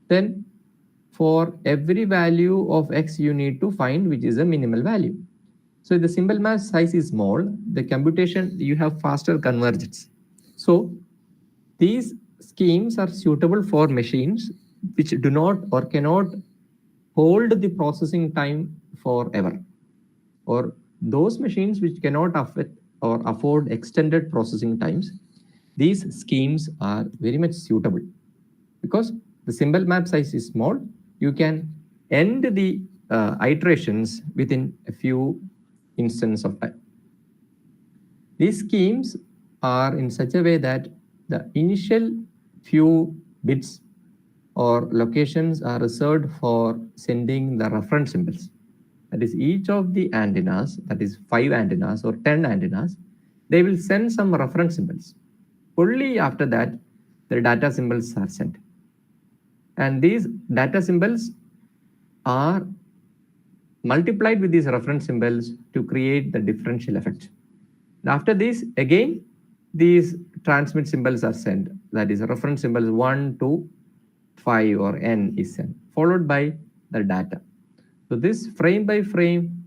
then for every value of x you need to find which is a minimal value. So if the symbol map size is small, the computation, you have faster convergence. So these schemes are suitable for machines which do not or cannot hold the processing time forever, or those machines which cannot afford extended processing times. These schemes are very much suitable because the symbol map size is small. You can end the iterations within a few instances of time. These schemes are in such a way that the initial few bits or locations are reserved for sending the reference symbols. That is, each of the antennas, that is 5 antennas or 10 antennas, they will send some reference symbols. Only after that, the data symbols are sent. And these data symbols are multiplied with these reference symbols to create the differential effect. After this, again, these transmit symbols are sent. That is, reference symbols 1 to 5 or n is sent, followed by the data. So this frame by frame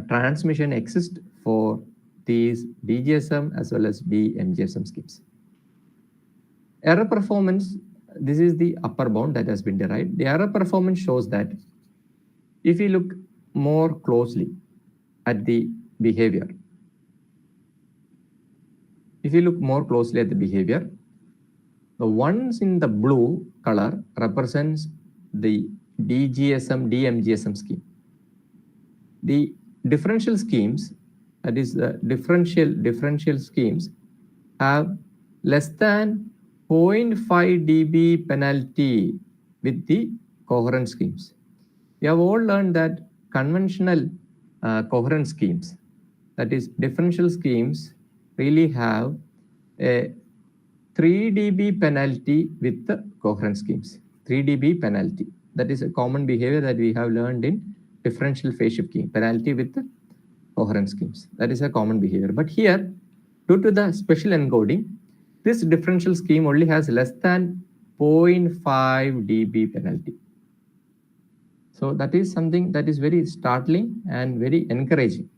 transmission exists for these DGSM as well as DMGSM schemes. Error performance, this is the upper bound that has been derived. The error performance shows that if you look more closely at the behavior, the ones in the blue color represents the DGSM, DMGSM scheme. The differential schemes, that is the differential schemes, have less than 0.5 dB penalty with the coherent schemes. We have all learned that conventional coherent schemes, that is differential schemes, really have a 3 dB penalty with the coherent schemes. 3 dB penalty. That is a common behavior that we have learned in differential phase shift keying, penalty with the coherent schemes. That is a common behavior. But here, due to the special encoding, this differential scheme only has less than 0.5 dB penalty. So that is something that is very startling and very encouraging.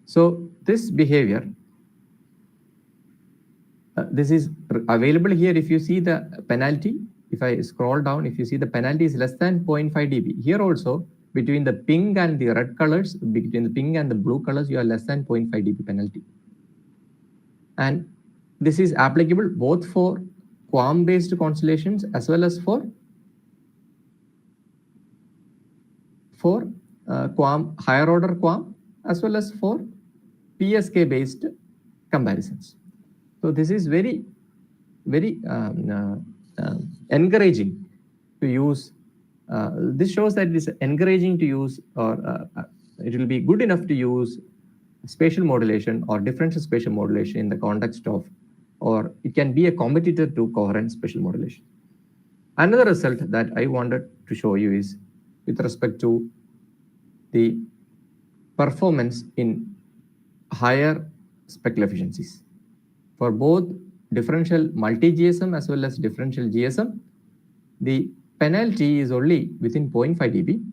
So this behavior, this is available here. If you see the penalty, if I scroll down, if you see the penalty is less than 0.5 dB. Here also, between the pink and the red colors, between the pink and the blue colors, you are less than 0.5 dB penalty. And this is applicable both for QAM-based constellations as well as for QAM, higher order QAM, as well as for PSK-based comparisons. So this is very, very encouraging to use. This shows that it is encouraging to use, or it will be good enough to use spatial modulation or differential spatial modulation in the context of, or it can be a competitor to coherent spatial modulation. Another result that I wanted to show you is with respect to the performance in higher spectral efficiencies. For both differential multi-GSM as well as differential GSM, the penalty is only within 0.5 dB,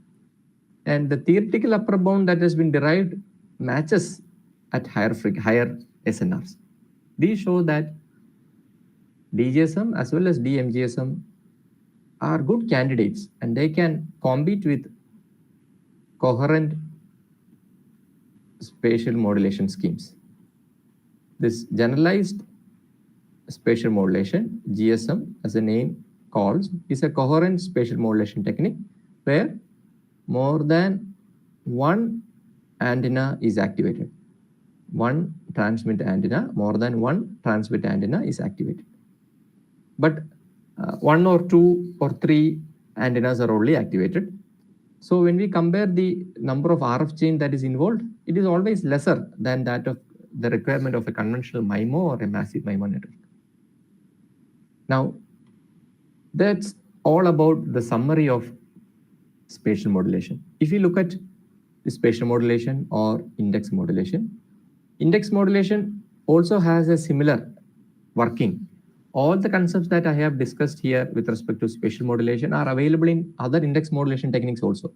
and the theoretical upper bound that has been derived matches at higher SNRs. These show that DGSM as well as DMGSM are good candidates, and they can compete with coherent spatial modulation schemes. This generalized spatial modulation, GSM, as the name calls, is a coherent spatial modulation technique where more than one antenna is activated. One transmit antenna, more than one transmit antenna is activated. But 1 or 2 or 3 antennas are only activated. So when we compare the number of RF chain that is involved, it is always lesser than that of the requirement of a conventional MIMO or a massive MIMO network. Now, that's all about the summary of spatial modulation. If you look at the spatial modulation or index modulation also has a similar working. All the concepts that I have discussed here with respect to spatial modulation are available in other index modulation techniques also,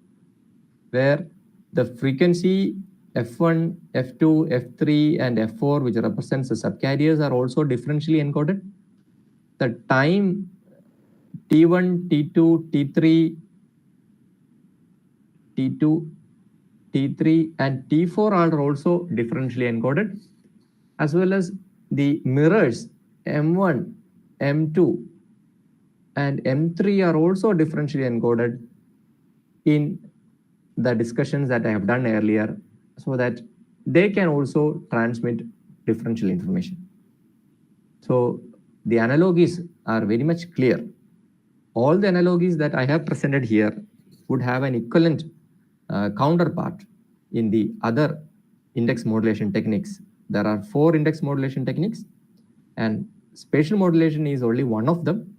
where the frequency F1, F2, F3, and F4, which represents the subcarriers, are also differentially encoded. The time T1, T2, T3, T2, T3, and T4 are also differentially encoded, as well as the mirrors M1, M2, and M3 are also differentially encoded in the discussions that I have done earlier, so that they can also transmit differential information. So the analogies are very much clear. All the analogies that I have presented here would have an equivalent counterpart in the other index modulation techniques. There are 4 index modulation techniques, and spatial modulation is only one of them.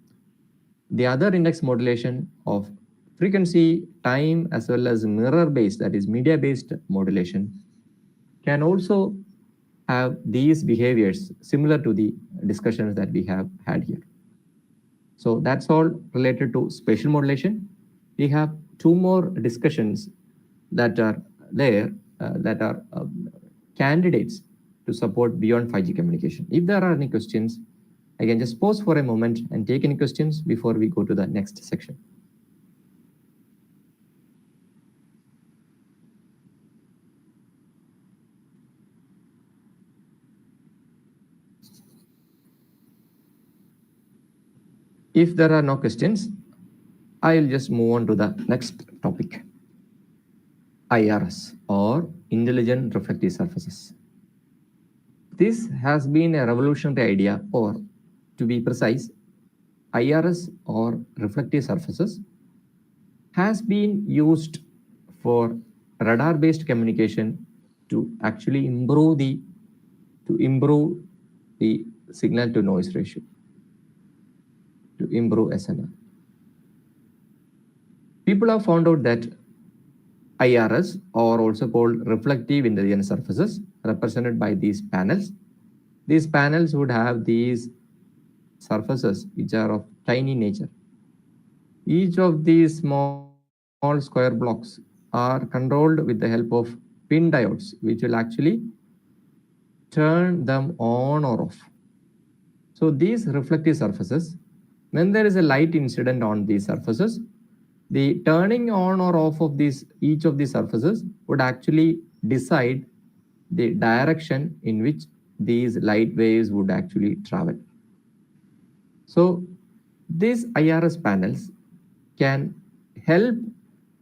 The other index modulation of frequency, time, as well as mirror-based, that is media-based modulation, can also have these behaviors similar to the discussions that we have had here. So that's all related to spatial modulation. We have 2 more discussions that are there that are candidates to support beyond 5G communication. If there are any questions, I can just pause for a moment and take any questions before we go to the next section. If there are no questions, I'll just move on to the next topic. IRS, or Intelligent Reflective Surfaces. This has been a revolutionary idea, or to be precise, IRS or reflective surfaces has been used for radar-based communication to actually improve the signal to noise ratio, to improve SNR. People have found out that IRS, or also called reflective intelligent surfaces, represented by these panels. These panels would have these surfaces which are of tiny nature. Each of these small square blocks are controlled with the help of pin diodes, which will actually turn them on or off. So these reflective surfaces, when there is a light incident on these surfaces, the turning on or off of each of these surfaces would actually decide the direction in which these light waves would actually travel. So these IRS panels can help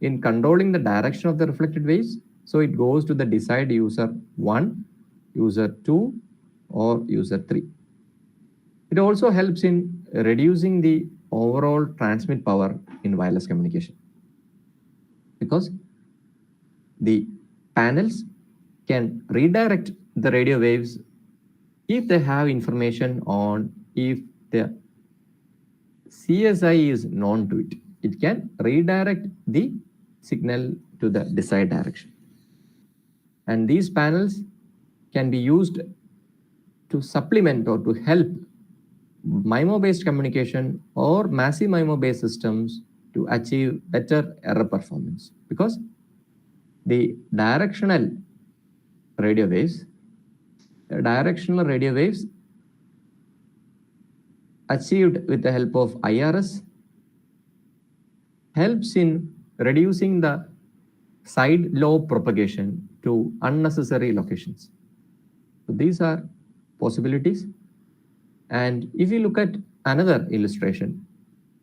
in controlling the direction of the reflected waves. So it goes to the desired user 1, user 2, or user 3. It also helps in reducing the overall transmit power in wireless communication, because the panels can redirect the radio waves if they have information on if the CSI is known to it. It can redirect the signal to the desired direction. And these panels can be used to supplement or to help MIMO-based communication or massive MIMO-based systems to achieve better error performance, because the directional radio waves achieved with the help of IRS helps in reducing the side lobe propagation to unnecessary locations. So these are possibilities. And if you look at another illustration,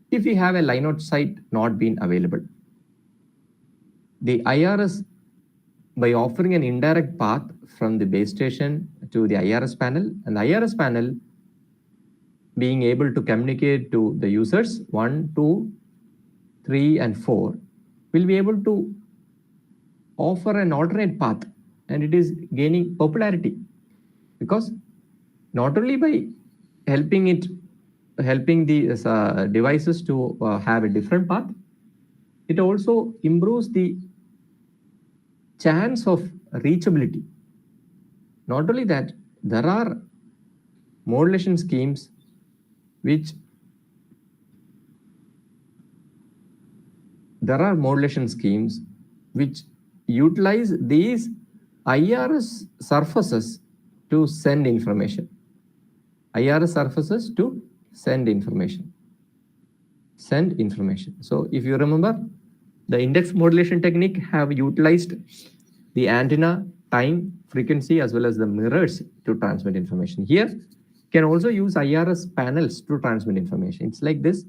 if we have a line of sight not being available, the IRS, by offering an indirect path from the base station to the IRS panel, and the IRS panel being able to communicate to the users 1, 2, 3, and 4, will be able to offer an alternate path, and it is gaining popularity, because not only by helping the devices to have a different path, it also improves the chance of reachability. Not only that, there are modulation schemes which utilize these IRS surfaces to send information. So if you remember, the index modulation technique have utilized the antenna, time, frequency, as well as the mirrors to transmit information. Here, can also use IRS panels to transmit information. It's like this.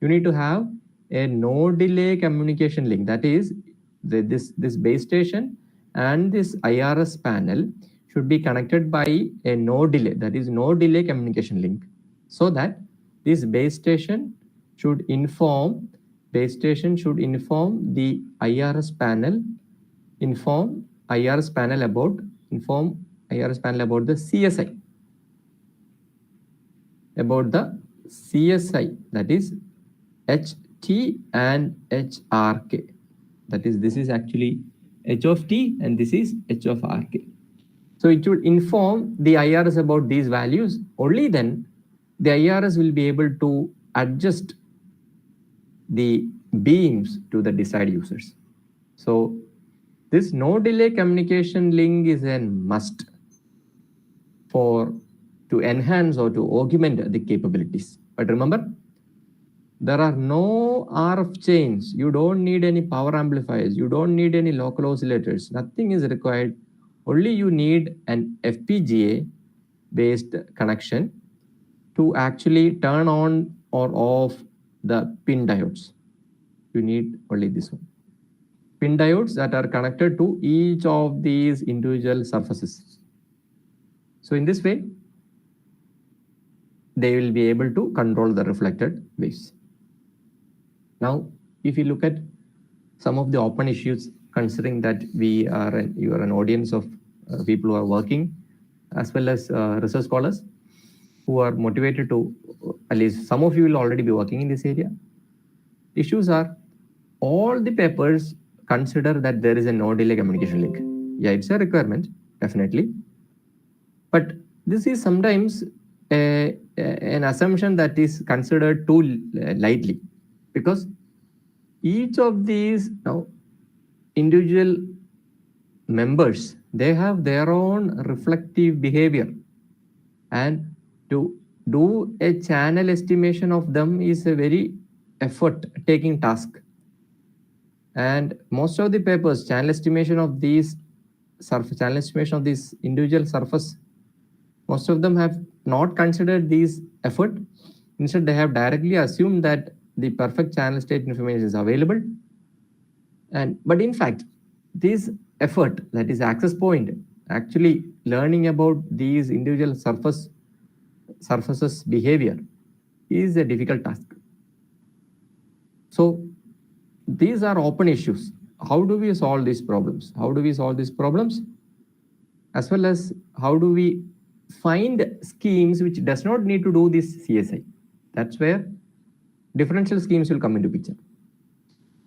you need to have a no delay communication link. That is, this base station and this IRS panel should be connected by a no delay, that is no delay communication link, so that this base station should inform the IRS panel, inform IRS panel about the CSI, about the CSI, that is HT and HRK. That is, this is actually H of T and this is H of RK. So it should inform the IRS about these values. Only then the IRS will be able to adjust the beams to the desired users. So this no delay communication link is a must to enhance or to augment the capabilities. But remember, there are no RF chains. You don't need any power amplifiers. You don't need any local oscillators. Nothing is required. Only you need an FPGA based connection to actually turn on or off the pin diodes. You need only this one. Pin diodes that are connected to each of these individual surfaces. So in this way, they will be able to control the reflected waves. Now, if you look at some of the open issues, considering that you are an audience of people who are working, as well as research scholars who are motivated to, at least some of you will already be working in this area. Issues are, all the papers consider that there is a no delay communication link. Yeah, it's a requirement, definitely. But this is sometimes an assumption that is considered too lightly, because each of these individual members, they have their own reflective behavior, and to do a channel estimation of them is a very effort taking task. And most of the papers, channel estimation of these individual surface, most of them have not considered these effort. Instead, they have directly assumed that the perfect channel state information is available. But in fact, this effort, that is access point, actually learning about these individual surfaces behavior, is a difficult task. So these are open issues. How do we solve these problems? As well as how do we find schemes which does not need to do this CSI? That's where differential schemes will come into picture.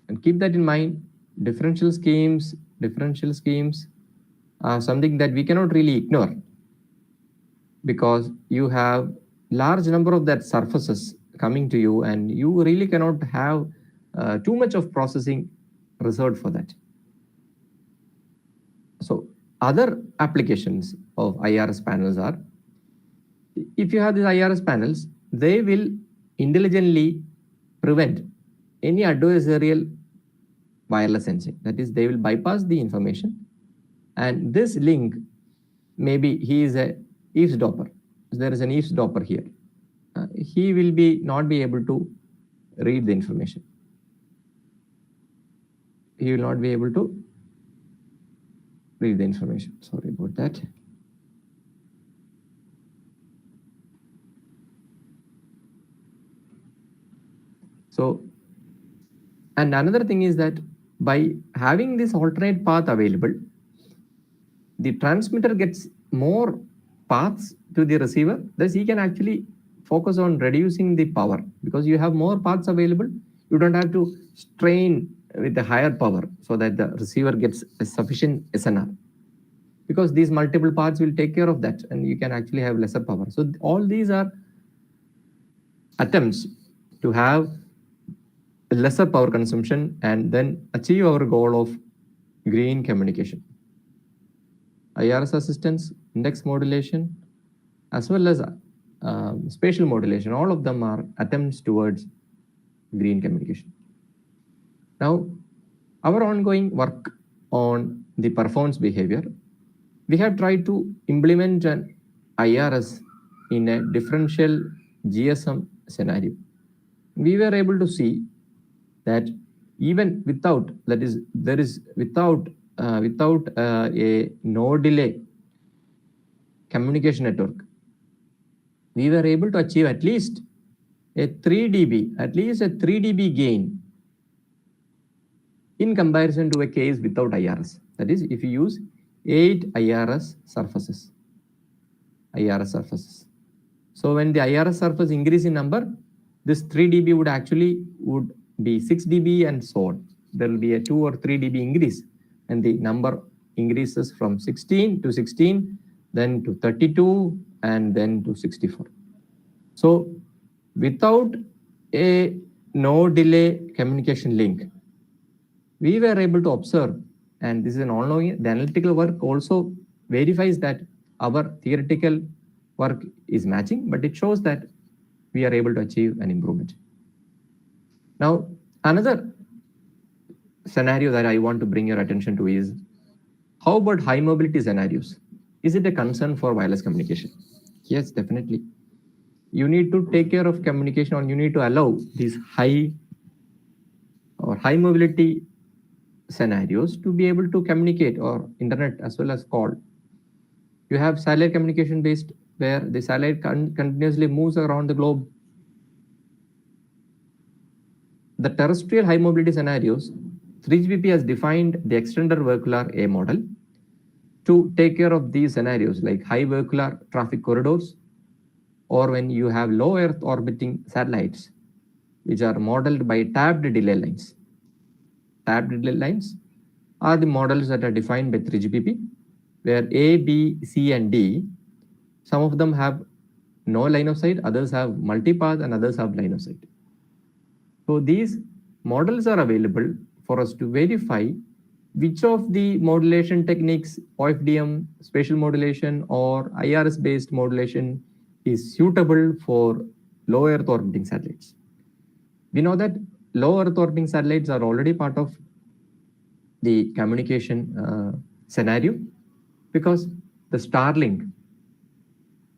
And keep that in mind. Differential schemes are something that we cannot really ignore, because you have large number of that surfaces coming to you, and you really cannot have too much of processing reserved for that. So other applications of IRS panels are, if you have these IRS panels, they will intelligently prevent any adversarial wireless sensing. That is, they will bypass the information, and this link, maybe he is a eavesdropper. There is an eavesdropper here. He will not be able to read the information. He will not be able to read the information. Sorry about that. So, and another thing is that by having this alternate path available, the transmitter gets more paths to the receiver. Thus, he can actually focus on reducing the power, because you have more paths available. You don't have to strain with the higher power so that the receiver gets a sufficient SNR, because these multiple paths will take care of that, and you can actually have lesser power. So all these are attempts to have lesser power consumption and then achieve our goal of green communication. IRS assistance, index modulation, as well as spatial modulation, all of them are attempts towards green communication. Now, our ongoing work on the performance behavior, we have tried to implement an IRS in a differential GSM scenario. we were able to see that even without a no delay communication network, we were able to achieve at least a 3 dB gain in comparison to a case without IRS. That is, if you use 8 IRS surfaces. So when the IRS surface increase in number, this 3 dB would be 6 dB and so on. There will be a 2 or 3 dB increase, and the number increases from 16 to 16, then to 32, and then to 64. So without a no delay communication link, we were able to observe, and this is an ongoing, the analytical work also verifies that our theoretical work is matching, but it shows that we are able to achieve an improvement. Now, another scenario that I want to bring your attention to is, how about high mobility scenarios? Is it a concern for wireless communication? Yes, definitely. You need to take care of communication, or you need to allow these high mobility scenarios to be able to communicate, or internet as well as call. You have satellite communication based, where the satellite continuously moves around the globe. The terrestrial high mobility scenarios, 3GPP has defined the extended vehicular A model to take care of these scenarios like high vehicular traffic corridors, or when you have low Earth orbiting satellites, which are modeled by tapped delay lines. Tapped delay lines are the models that are defined by 3GPP, where A, B, C, and D, some of them have no line of sight, others have multipath, and others have line of sight. So these models are available for us to verify which of the modulation techniques, OFDM, spatial modulation, or IRS-based modulation is suitable for low Earth orbiting satellites. We know that low Earth orbiting satellites are already part of the communication scenario, because the Starlink,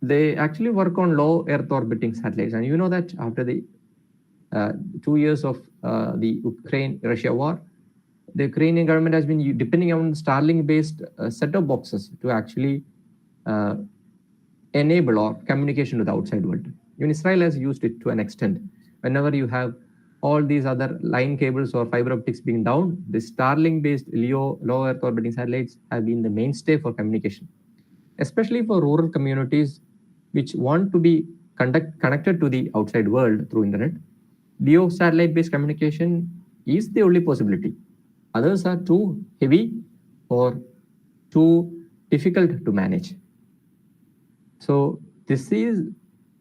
they actually work on low Earth orbiting satellites. And you know that after the 2 years of the Ukraine-Russia war, the Ukrainian government has been depending on Starlink-based set-top boxes to actually enable or communication with the outside world. Even Israel has used it to an extent. Whenever you have all these other line cables or fiber optics being down, the Starlink-based LEO, low Earth orbiting satellites, have been the mainstay for communication, especially for rural communities which want to be connected to the outside world through internet. LEO satellite-based communication is the only possibility. Others are too heavy or too difficult to manage. So this is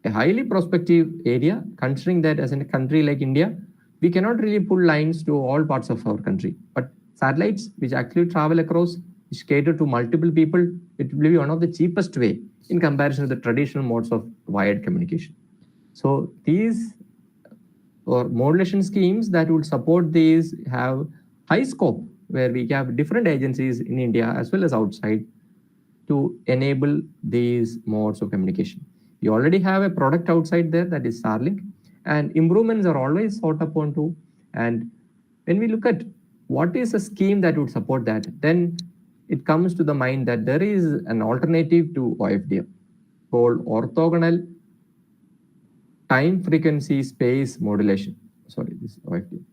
a highly prospective area, considering that as in a country like India, we cannot really pull lines to all parts of our country. But satellites which actually travel across, which cater to multiple people, it will be one of the cheapest way in comparison to the traditional modes of wired communication. So these or modulation schemes that would support these have high scope, where we have different agencies in India as well as outside to enable these modes of communication. We already have a product outside there, that is Starlink, and improvements are always sought upon too. And when we look at what is a scheme that would support that, then it comes to the mind that there is an alternative to OFDM called orthogonal time frequency space modulation. Sorry, this is OFDM.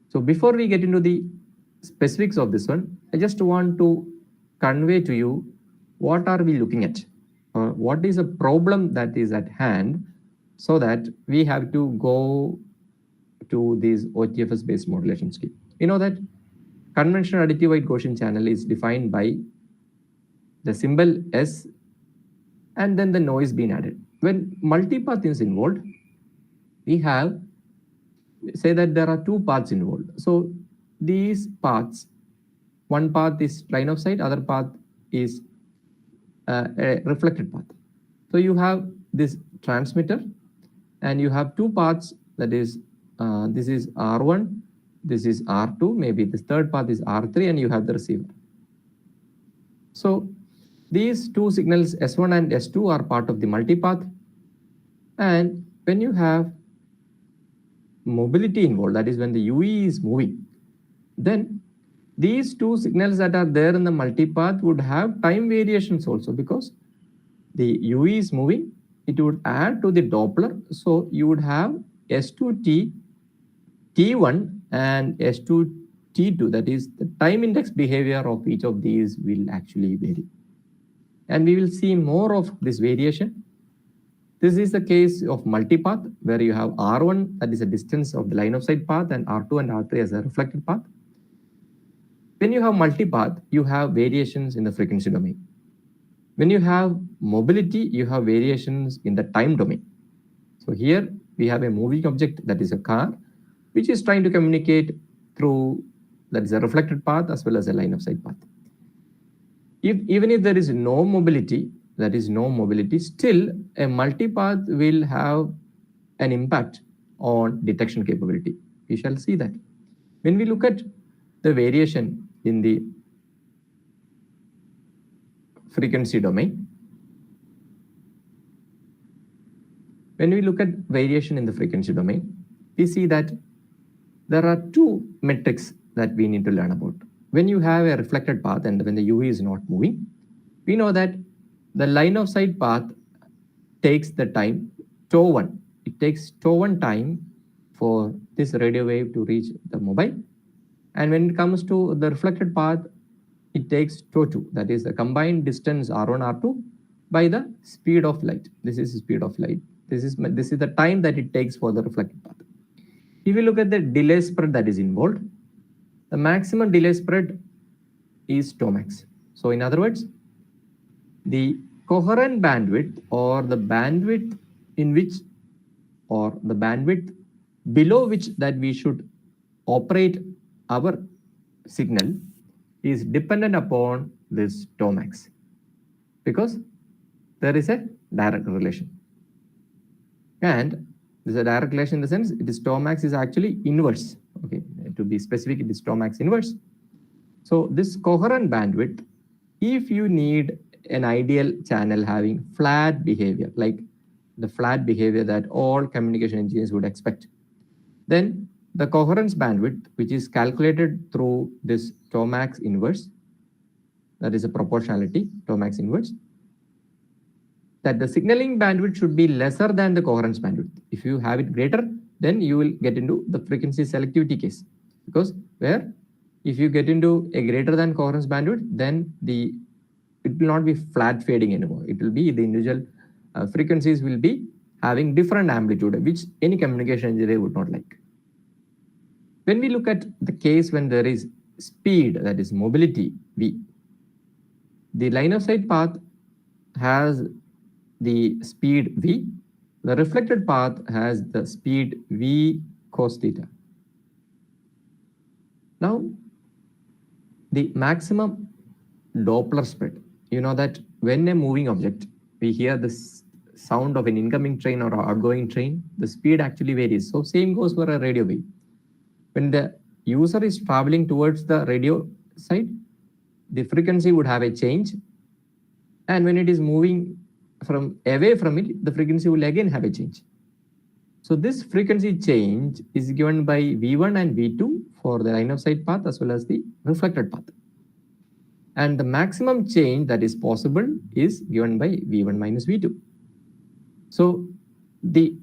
So before we get into the specifics of this one, I just want to convey to you what are we looking at, or what is a problem that is at hand, so that we have to go to this OTFS-based modulation scheme. You know that conventional additive wide Gaussian channel is defined by the symbol S and then the noise being added. When multipath is involved, we have, say that there are two paths involved. So these paths, one path is line of sight, other path is a reflected path. So you have this transmitter, and you have two paths, that is, this is R1, this is R2, maybe this third path is R3, and you have the receiver. So these two signals, S1 and S2, are part of the multipath. And when you have mobility involved, that is when the UE is moving, then these two signals that are there in the multipath would have time variations also, because the UE is moving, it would add to the Doppler. So you would have S2T, T1 and S2, T2, that is the time index behavior of each of these will actually vary. And we will see more of this variation. This is the case of multipath, where you have R1, that is a distance of the line of sight path, and R2 and R3 as a reflected path. When you have multipath, you have variations in the frequency domain. When you have mobility, you have variations in the time domain. So here we have a moving object, that is a car, which is trying to communicate through, that is a reflected path as well as a line of sight path. Even if there is no mobility, that is no mobility, still a multipath will have an impact on detection capability. We shall see that. When we look at the variation in the frequency domain, when we look at variation in the frequency domain, we see that there are two metrics that we need to learn about. When you have a reflected path and when the UE is not moving, we know that the line of sight path takes the time tau1. It takes tau1 time for this radio wave to reach the mobile. And when it comes to the reflected path, it takes tau2, that is the combined distance R1, R2 by the speed of light. This is the speed of light. This is the time that it takes for the reflected path. If you look at the delay spread that is involved, the maximum delay spread is tau max. So in other words, the coherent bandwidth, or the bandwidth in which, or the bandwidth below which that we should operate our signal, is dependent upon this tau max, because there is a direct relation. And there is a direct relation in the sense it is tau max is actually inverse. Okay, to be specific, it is tau max inverse. So this coherent bandwidth, if you need an ideal channel having flat behavior, like the flat behavior that all communication engineers would expect, then the coherence bandwidth, which is calculated through this tau max inverse, that is a proportionality, tau max inverse, that the signaling bandwidth should be lesser than the coherence bandwidth. If you have it greater, then you will get into the frequency selectivity case, because where if you get into a greater than coherence bandwidth, then it will not be flat fading anymore. It will be the individual frequencies will be having different amplitude, which any communication engineer would not like. When we look at the case when there is speed, that is mobility V, the line of sight path has the speed V, the reflected path has the speed V cos theta. Now, the maximum Doppler spread, you know that when a moving object, we hear the sound of an incoming train or outgoing train, the speed actually varies. So same goes for a radio wave. When the user is traveling towards the radio side, the frequency would have a change. And when it is moving away from it, the frequency will again have a change. So this frequency change is given by V1 and V2 for the line of sight path as well as the reflected path. And the maximum change that is possible is given by V1 minus V2. So the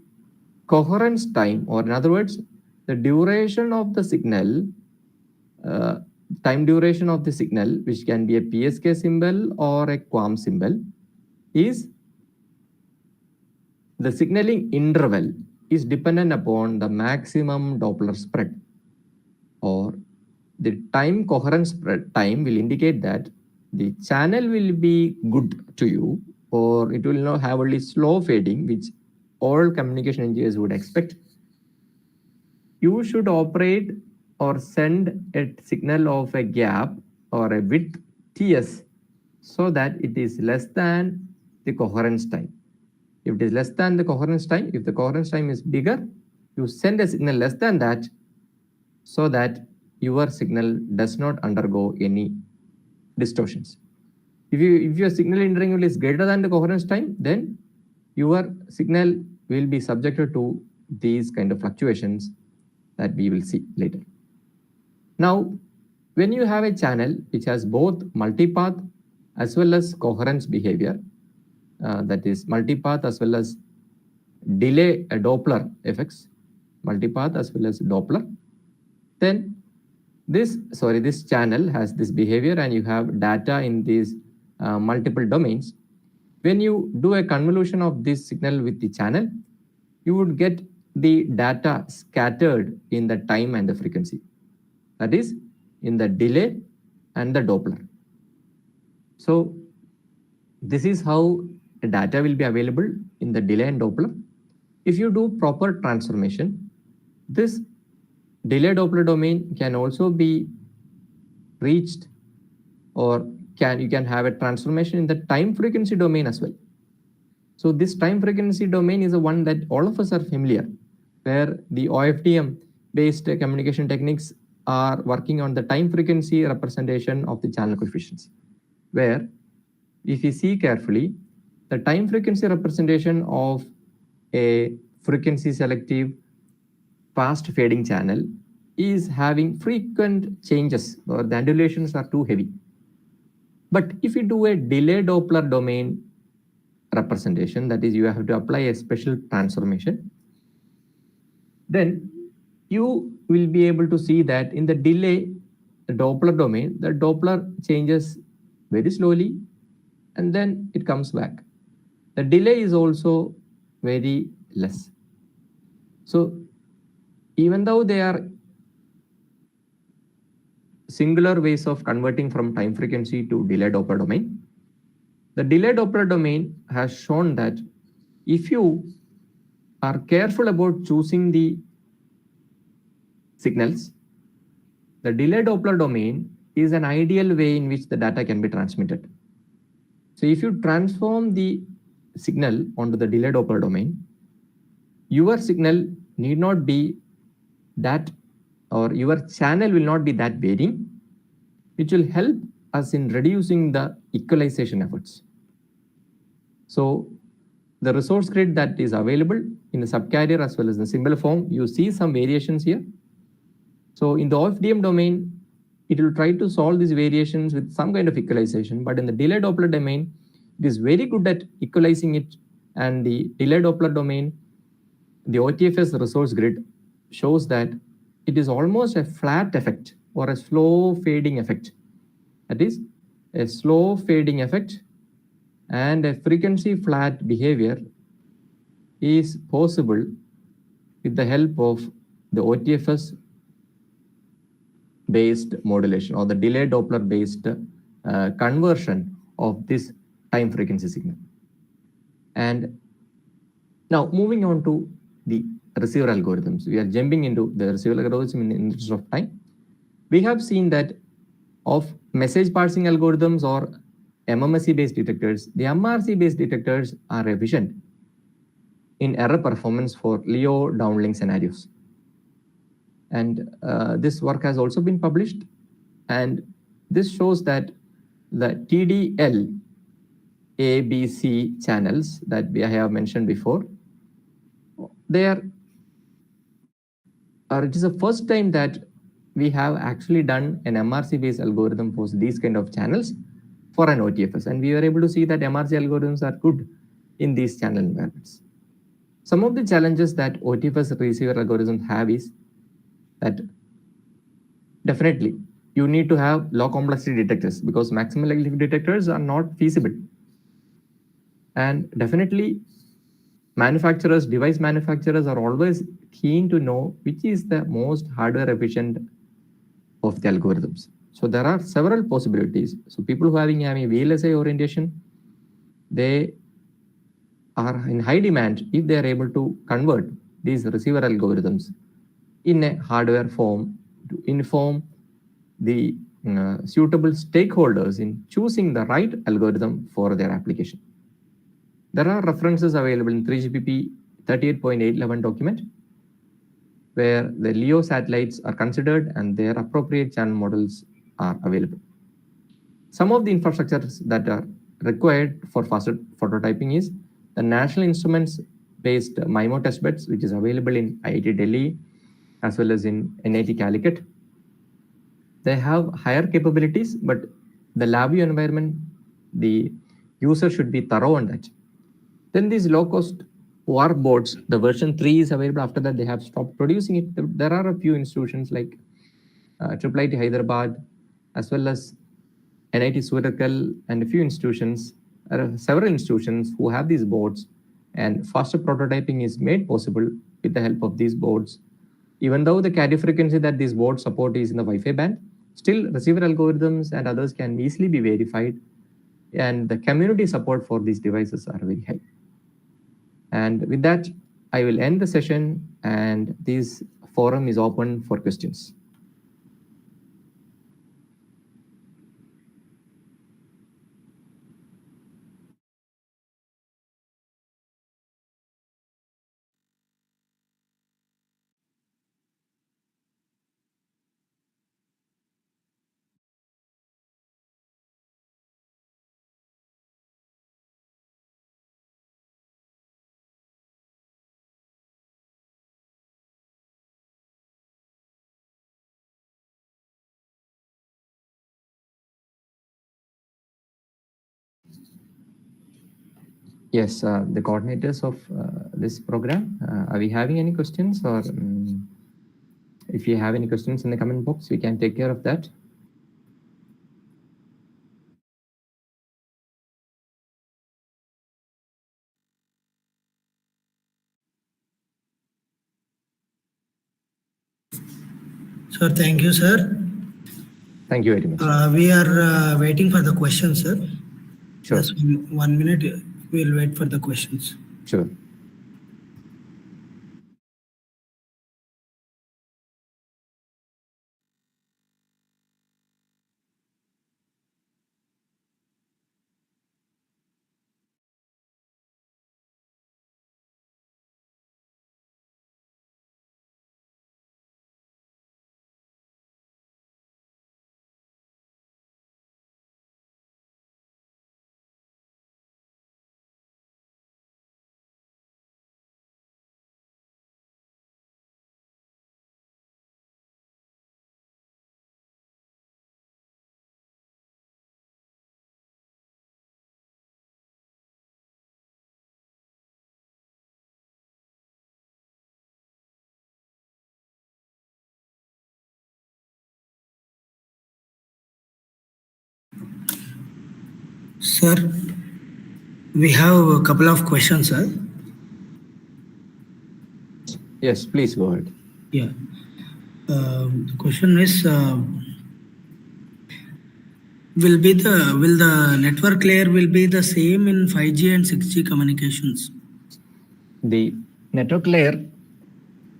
coherence time, or in other words, the duration of the signal, time duration of the signal, which can be a PSK symbol or a QAM symbol, is the signaling interval is dependent upon the maximum Doppler spread, or the time coherence spread time will indicate that the channel will be good to you, or it will not have only slow fading, which all communication engineers would expect. You should operate or send a signal of a gap or a width Ts so that it is less than the coherence time. If it is less than the coherence time, if the coherence time is bigger, you send a signal less than that so that your signal does not undergo any distortions. If your signal interval is greater than the coherence time, then your signal will be subjected to these kind of fluctuations, that we will see later. Now, when you have a channel which has both multipath as well as coherence behavior, that is multipath as well as delay Doppler effects, multipath as well as Doppler, then this channel has this behavior and you have data in these multiple domains. When you do a convolution of this signal with the channel, you would get the data scattered in the time and the frequency. That is in the delay and the Doppler. So this is how the data will be available in the delay and Doppler. If you do proper transformation, this delay Doppler domain can also be reached, or you can have a transformation in the time frequency domain as well. So this time frequency domain is the one that all of us are familiar, where the OFDM based communication techniques are working on the time frequency representation of the channel coefficients, where if you see carefully, the time frequency representation of a frequency selective fast fading channel is having frequent changes, or the undulations are too heavy. But if you do a delay Doppler domain representation, that is, you have to apply a special transformation, then you will be able to see that in the delay Doppler domain, the Doppler changes very slowly and then it comes back. The delay is also very less. So even though they are singular ways of converting from time frequency to delay Doppler domain, the delay Doppler domain has shown that if you are careful about choosing the signals, the delay Doppler domain is an ideal way in which the data can be transmitted. So if you transform the signal onto the delay Doppler domain, your signal need not be that, or your channel will not be that varying, which will help us in reducing the equalization efforts. So the resource grid that is available in the subcarrier as well as the symbol form, you see some variations here. So in the OFDM domain, it will try to solve these variations with some kind of equalization, but in the delay Doppler domain, it is very good at equalizing it, and the delay Doppler domain, the OTFS resource grid shows that it is almost a flat effect or a slow fading effect. That is a slow fading effect and a frequency flat behavior is possible with the help of the OTFS based modulation or the delay Doppler based conversion of this time frequency signal. And now moving on to the receiver algorithms. We are jumping into the receiver algorithms in the interest of time. We have seen that of message parsing algorithms or MMSE based detectors, the MRC based detectors are efficient in error performance for Leo downlink scenarios. And this work has also been published, and this shows that the TDL ABC channels that we have mentioned before, it is the first time that we have actually done an MRC based algorithm for these kind of channels for an OTFS, and we were able to see that MRC algorithms are good in these channel environments. Some of the challenges that OTFS receiver algorithms have is that definitely you need to have low complexity detectors, because maximum likelihood detectors are not feasible. And definitely device manufacturers are always keen to know which is the most hardware efficient of the algorithms. So there are several possibilities. So people who having a VLSI orientation, they are in high demand if they are able to convert these receiver algorithms in a hardware form to inform the suitable stakeholders in choosing the right algorithm for their application. There are references available in 3GPP 38.811 document, where the LEO satellites are considered and their appropriate channel models are available. Some of the infrastructures that are required for faster prototyping is the National Instruments based MIMO testbeds, which is available in IIT Delhi, as well as in NIT Calicut. They have higher capabilities, but the LabVIEW environment, the user should be thorough on that. Then these low-cost WARP boards, the version 3 is available. After that, they have stopped producing it. There are a few institutions like IIIT Hyderabad, as well as NIT Surathkal, and a few institutions, several institutions who have these boards, and faster prototyping is made possible with the help of these boards. Even though the carrier frequency that these boards support is in the Wi-Fi band, still receiver algorithms and others can easily be verified, and the community support for these devices are very high. And with that, I will end the session, and this forum is open for questions. Yes, the coordinators of this program, are we having any questions? Or if you have any questions in the comment box, we can take care of that. Sir, thank you, sir. Thank you very much. We are waiting for the questions, sir. Sure. Just 1 minute. We'll wait for the questions. Sure. Sir, we have a couple of questions, sir. Yes, please go ahead. Yeah. The question is, will the network layer will be the same in 5G and 6G communications? The network layer,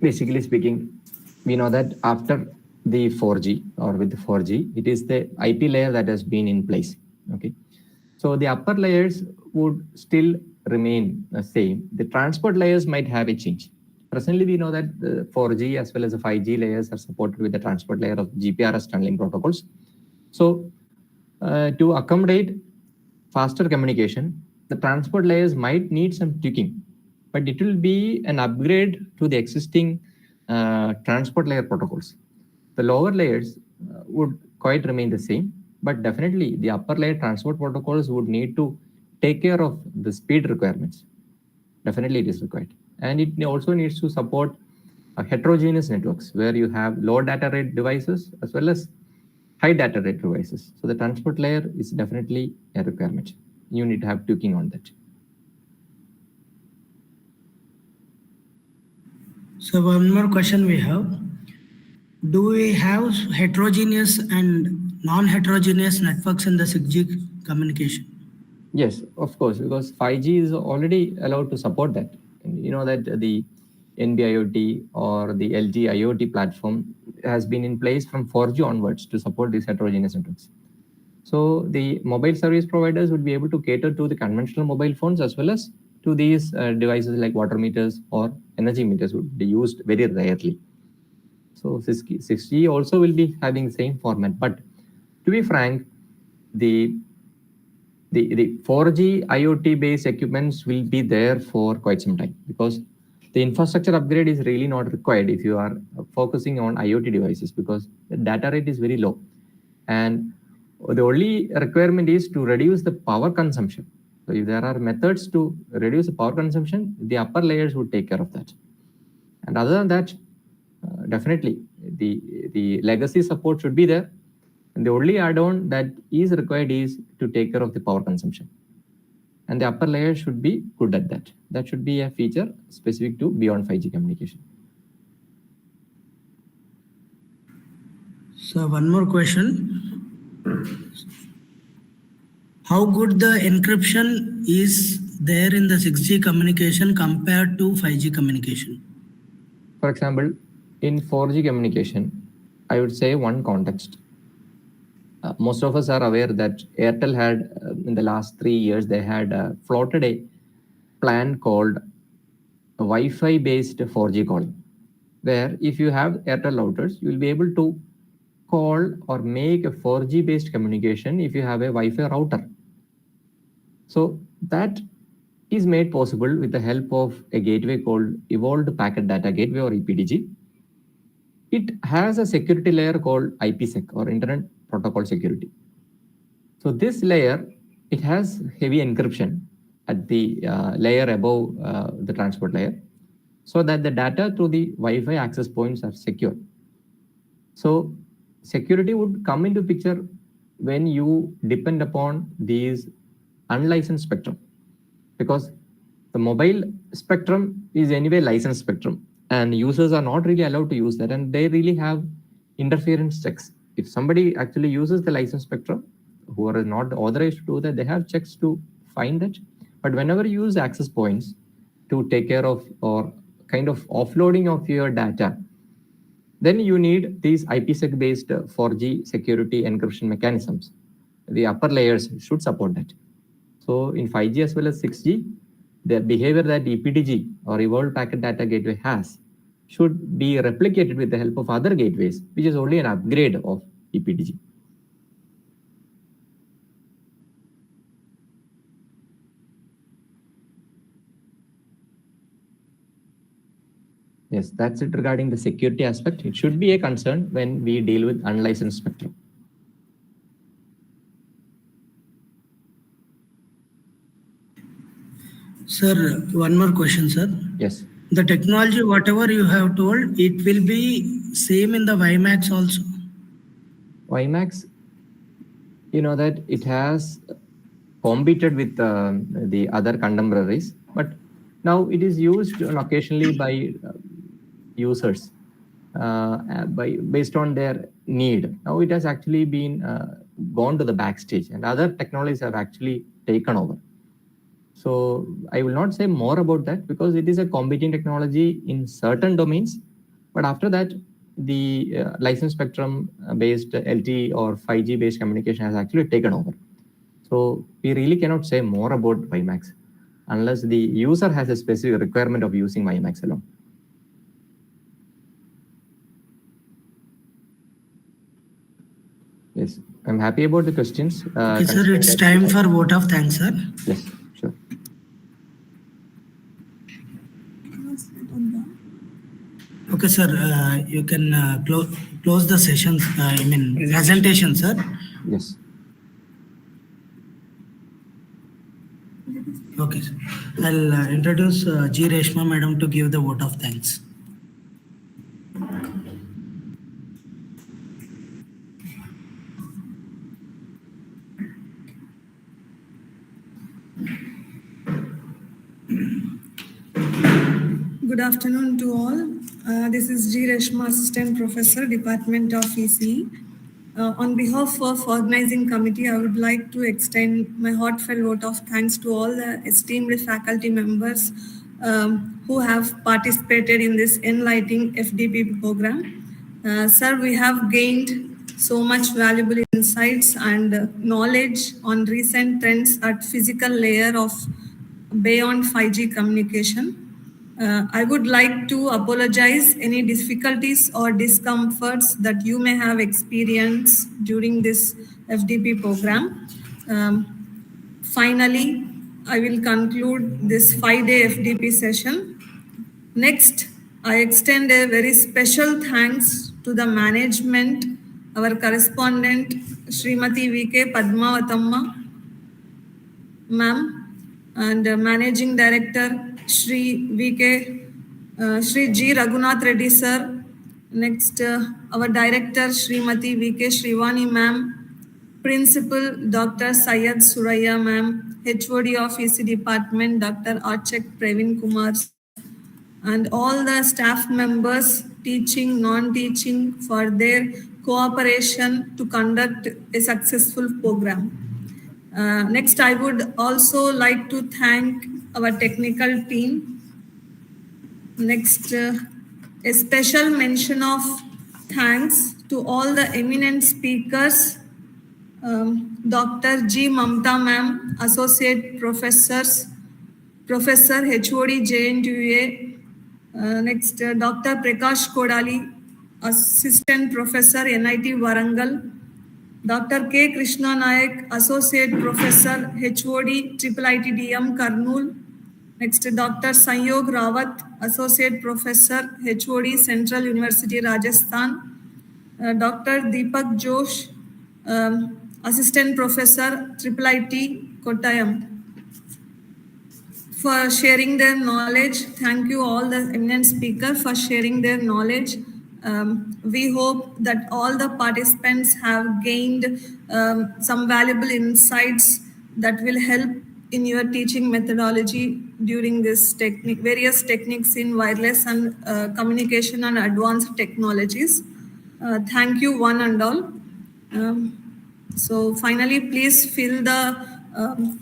basically speaking, we know that after the 4G or with the 4G, it is the IP layer that has been in place. Okay. So the upper layers would still remain the same. The transport layers might have a change. Presently, we know that the 4G as well as the 5G layers are supported with the transport layer of GPRS tunneling protocols. So to accommodate faster communication, the transport layers might need some tweaking, but it will be an upgrade to the existing transport layer protocols. The lower layers would quite remain the same, but definitely the upper layer transport protocols would need to take care of the speed requirements. Definitely it is required. And it also needs to support heterogeneous networks where you have low data rate devices as well as high data rate devices. So the transport layer is definitely a requirement. You need to have tweaking on that. So one more question we have. Do we have heterogeneous and non-heterogeneous networks in the 6G communication? Yes, of course, because 5G is already allowed to support that. And you know that the NB-IoT or the LG IoT platform has been in place from 4G onwards to support these heterogeneous networks. So the mobile service providers would be able to cater to the conventional mobile phones as well as to these devices like water meters or energy meters would be used very rarely. So 6G also will be having the same format. But to be frank, the 4G IoT based equipments will be there for quite some time because The infrastructure upgrade is really not required if you are focusing on IoT devices, because the data rate is very low. And the only requirement is to reduce the power consumption. So if there are methods to reduce the power consumption, the upper layers would take care of that. And other than that, definitely the legacy support should be there. And the only add-on that is required is to take care of the power consumption. And the upper layer should be good at that. That should be a feature specific to beyond 5G communication. So one more question. How good the encryption is there in the 6G communication compared to 5G communication? For example, in 4G communication, I would say one context. Most of us are aware that Airtel had, in the last 3 years, they had floated a plan called Wi-Fi based 4G calling, where if you have Airtel routers, you will be able to call or make a 4G based communication if you have a Wi-Fi router. So that is made possible with the help of a gateway called Evolved Packet Data Gateway, or EPDG. It has a security layer called IPsec, or Internet Protocol Security. So this layer, it has heavy encryption at the layer above the transport layer, so that the data through the Wi-Fi access points are secure. So security would come into picture when you depend upon these unlicensed spectrum, because the mobile spectrum is anyway licensed spectrum, and users are not really allowed to use that, and they really have interference checks. If somebody actually uses the licensed spectrum, who are not authorized to do that, they have checks to find that. But whenever you use access points to take care of or kind of offloading of your data, then you need these IPsec based 4G security encryption mechanisms. The upper layers should support that. So in 5G as well as 6G, the behavior that EPDG, or Evolved Packet Data Gateway, has should be replicated with the help of other gateways, which is only an upgrade of EPDG. Yes, that's it regarding the security aspect. It should be a concern when we deal with unlicensed spectrum. Sir, one more question, sir. Yes. The technology, whatever you have told, it will be same in the WiMAX also. WiMAX, you know that it has competed with the other contemporaries, but now it is used occasionally by users based on their need. Now it has actually been gone to the backstage, and other technologies have actually taken over. So I will not say more about that, because it is a competing technology in certain domains. But after that, the licensed spectrum based LTE or 5G based communication has actually taken over. So we really cannot say more about WiMAX unless the user has a specific requirement of using WiMAX alone. Yes, I'm happy about the questions. Okay, sir, it's time for vote of thanks, sir. Yes, sure. Okay, sir, you can close the session, presentation, sir. Yes. Okay, sir. I'll introduce G. Reshma madam to give the vote of thanks. Good afternoon to all. This is G. Reshma, Assistant Professor, Department of ECE. On behalf of Organizing Committee, I would like to extend my heartfelt vote of thanks to all the esteemed faculty members who have participated in this enlightening FDP program. Sir, we have gained so much valuable insights and knowledge on recent trends at physical layer of beyond 5G communication. I would like to apologize any difficulties or discomforts that you may have experienced during this FDP program. Finally, I will conclude this 5-day FDP session. Next, I extend a very special thanks to the management, our correspondent, Srimati V.K. Padmavatamma, ma'am, and Managing Director, Shri G. Raghunath Reddy, sir. Next, our Director, Srimati V.K. Shrivani, ma'am. Principal, Dr. Syed Suraya, ma'am. HOD of EC Department, Dr. Archak Praveen Kumar, and all the staff members, teaching, non-teaching, for their cooperation to conduct a successful program. Next, I would also like to thank our technical team. Next, a special mention of thanks to all the eminent speakers, Dr. G. Mamta ma'am, Associate Professors, Professor HOD JNUA. Next, Dr. Prakash Kodali, Assistant Professor NIT Warangal. Dr. K. Krishna Nayak, Associate Professor HOD IIIT DM Karnool. Next, Dr. Sanyog Rawat, Associate Professor HOD Central University Rajasthan. Dr. Deepak Josh, Assistant Professor IIIT Kottayam, for sharing their knowledge. Thank you all the eminent speakers for sharing their knowledge. We hope that all the participants have gained some valuable insights that will help in your teaching methodology during this various techniques in wireless and communication and advanced technologies. Thank you one and all. So finally, please fill the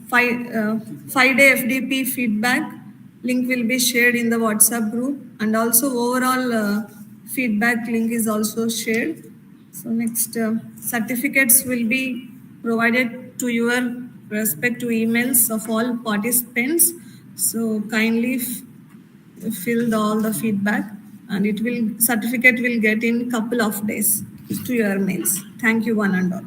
5-day FDP feedback. Link will be shared in the WhatsApp group, and also overall feedback link is also shared. So next, certificates will be provided to your respective emails of all participants. So kindly fill all the feedback, and certificate will get in couple of days to your mails. Thank you one and all.